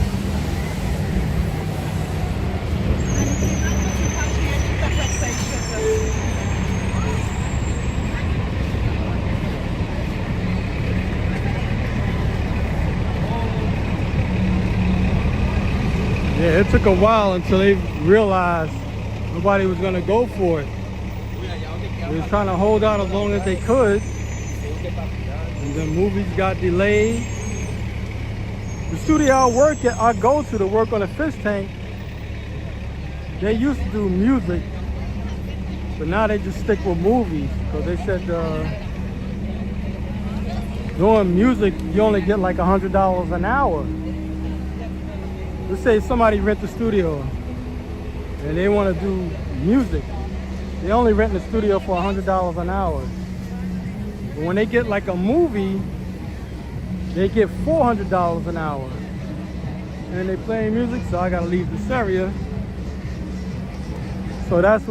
Yeah, it took a while until they realized nobody was gonna go for it. They was trying to hold out as long as they could. And the movies got delayed. The studio I go to work on a fish tank, they used to do music, but now they just stick with movies. Because they said doing music, you only get like $100 an hour. Let's say somebody rent the studio and they want to do music. They only rent the studio for $100 an hour. But when they get like a movie, they get $400 an hour. And they play music, so I gotta leave this area. So that's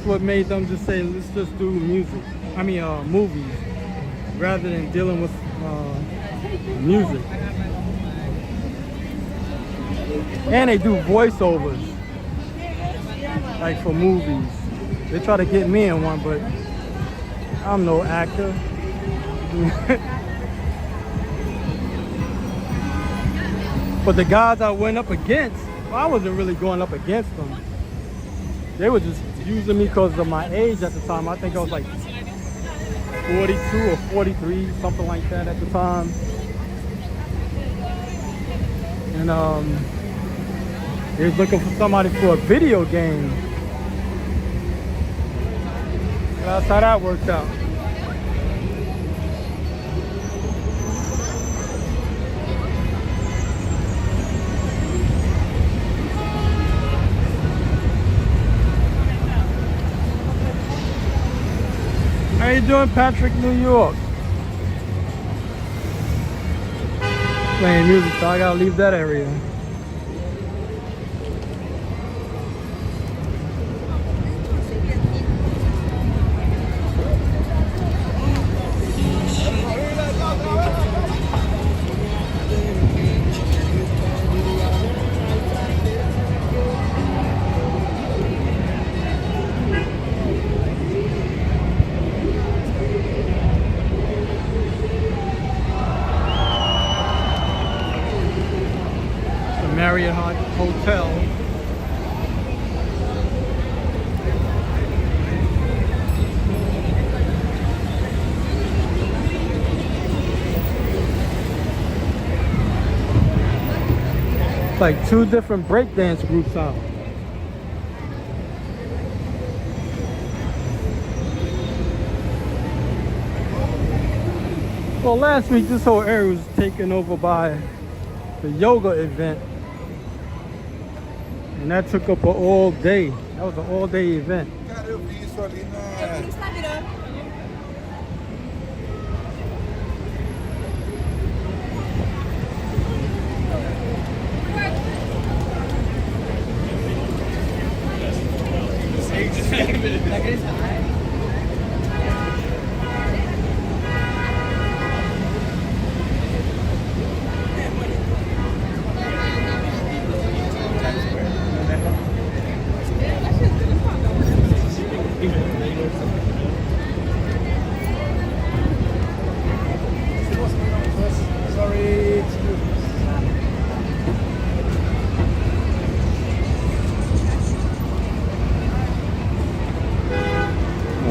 what made them just say, let's just do music. I mean movies, rather than dealing with music. And they do voiceovers, like for movies. They try to get me in one, but I'm no actor. But the guys I went up against, well, I wasn't really going up against them. They were just using me because of my age at the time. I think I was like 42 or 43, something like that at the time. And they was looking for somebody for a video game. That's how that worked out. How you doing, Patrick, New York? Playing music, so I gotta leave that area. Marriott Hotel. It's like two different breakdance groups out. Well, last week this whole area was taken over by the yoga event, and that took up an all day. That was an all day event. Cara, eu vi isso ali na. Instagram.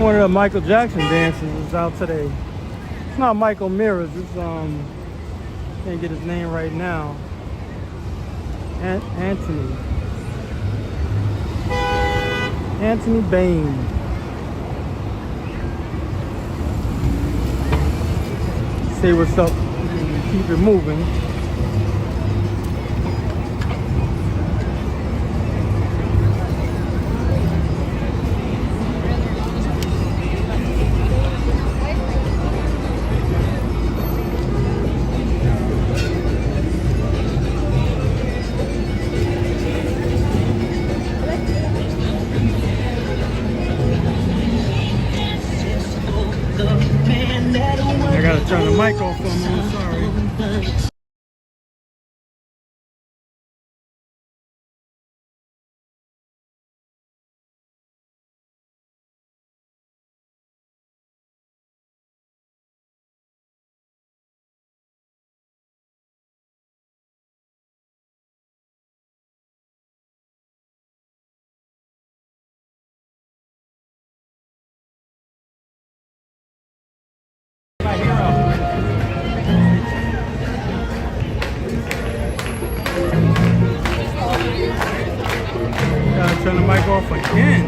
One of the Michael Jackson dances is out today. It's not Michael Mirrors. It's can't get his name right now. Anthony Bain. Say what's up. Keep it moving. I gotta turn the mic off for a minute, sorry. Gotta turn the mic off again.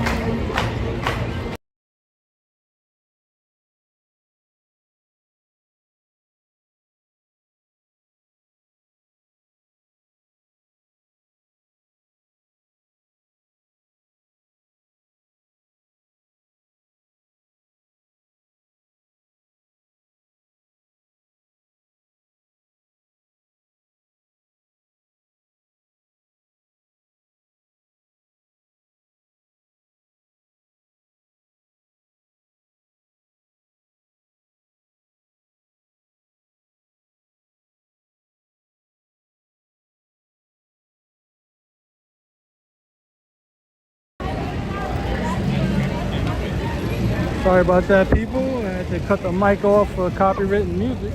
Sorry about that, people. I had to cut the mic off for copywritten music.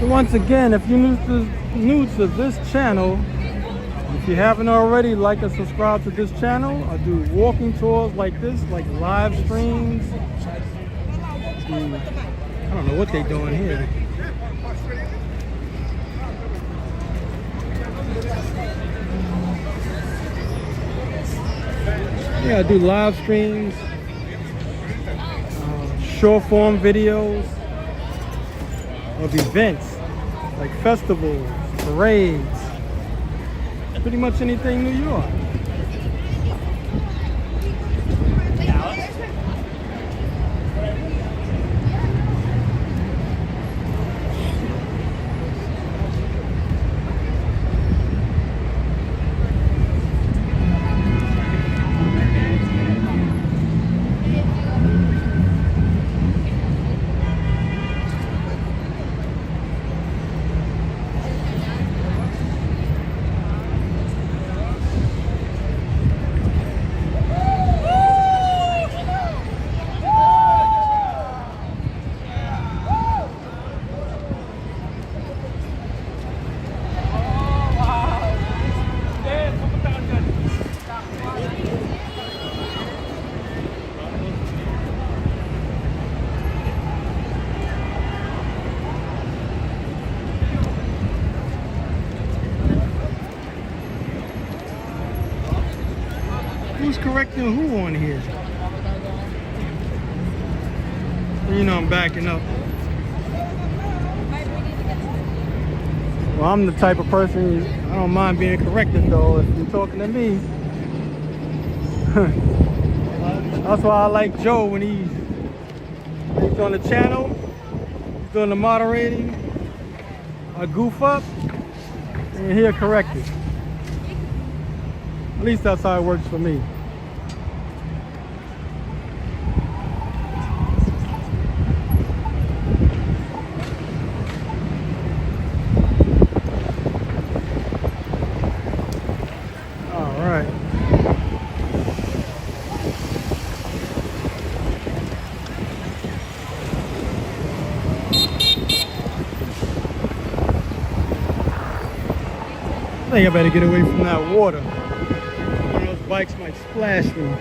So once again, if you're new to this channel, if you haven't already, like and subscribe to this channel. I do walking tours like this, like live streams. I don't know what they're doing here. Yeah, I do live streams, short form videos of events like festivals, parades, pretty much anything New York. Who's correcting who on here? You know I'm backing up. Well, I'm the type of person, I don't mind being corrected though. If you're talking to me, that's why I like Joe when he's on the channel, he's doing the moderating. I goof up and he'll correct it. At least that's how it works for me. All right. I think I better get away from that water. Bikes might splash me.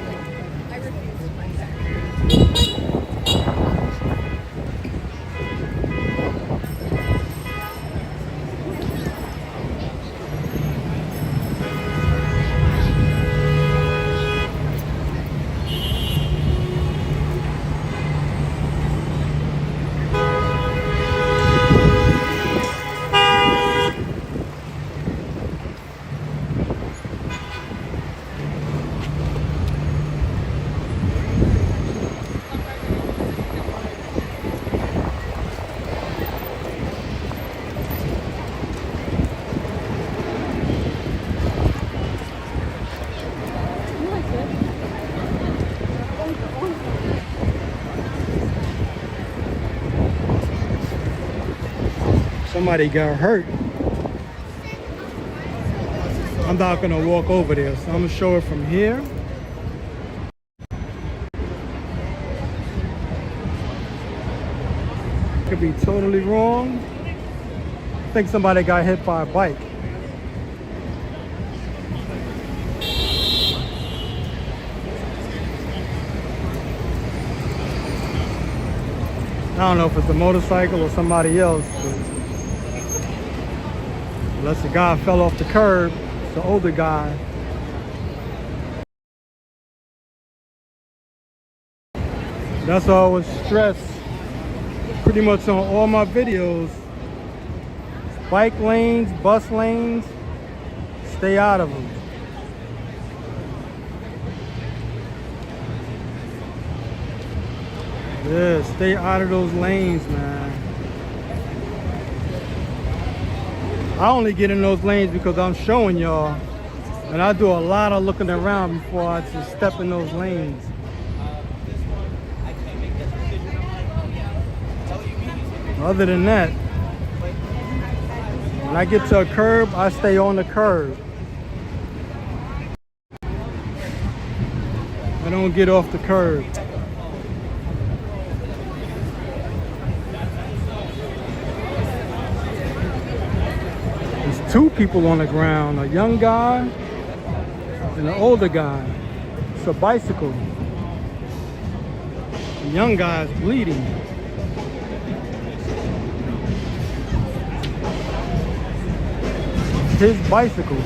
Somebody got hurt. I'm not gonna walk over there, so I'm gonna show it from here. Could be totally wrong. I think somebody got hit by a bike. I don't know if it's a motorcycle or somebody else. Unless the guy fell off the curb, it's the older guy. That's why I always stress pretty much on all my videos. Bike lanes, bus lanes, stay out of them. Yeah, stay out of those lanes, man. I only get in those lanes because I'm showing y'all, and I do a lot of looking around before I just step in those lanes. Other than that, when I get to a curb, I stay on the curb. I don't get off the curb. two people on the ground, a young guy and an older guy. It's a bicycle. The young guy is bleeding. It's his bicycle.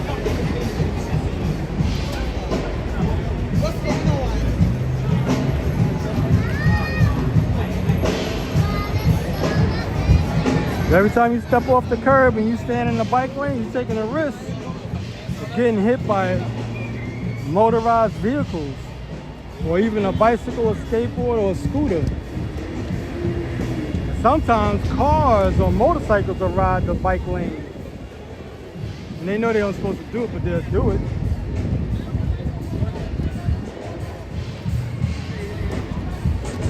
Every time you step off the curb and you stand in the bike lane, you're taking a risk of getting hit by motorized vehicles, or even a bicycle, a skateboard, or a scooter. Sometimes cars or motorcycles will ride the bike lane. And they know they aren't supposed to do it, but they'll do it.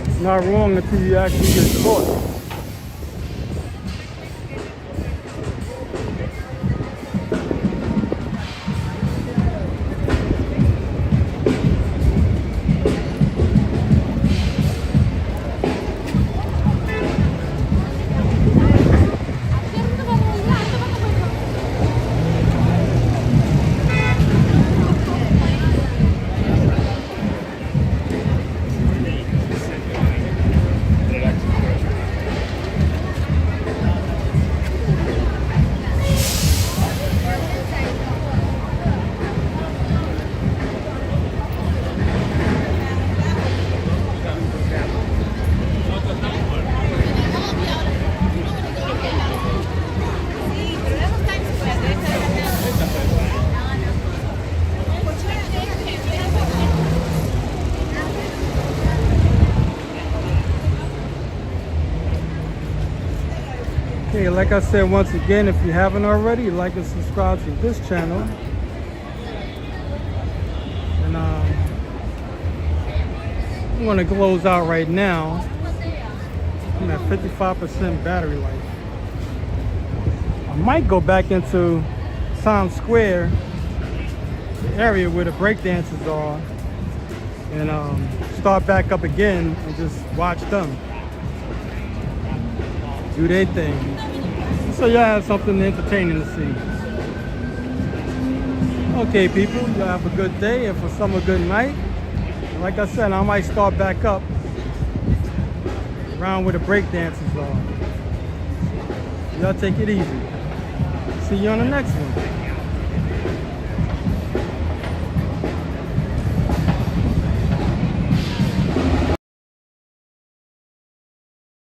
It's not wrong until you actually get caught. Okay, like I said, once again, if you haven't already, like and subscribe to this channel. And I'm going to close out right now. I'm at 55% battery life. I might go back into Times Square, the area where the break dancers are, and start back up again and just watch them do their thing. So y'all have something entertaining to see. Okay, people, y'all have a good day, and for some a good night. And like I said, I might start back up around where the break dancers are. Y'all take it easy. See you on the next one.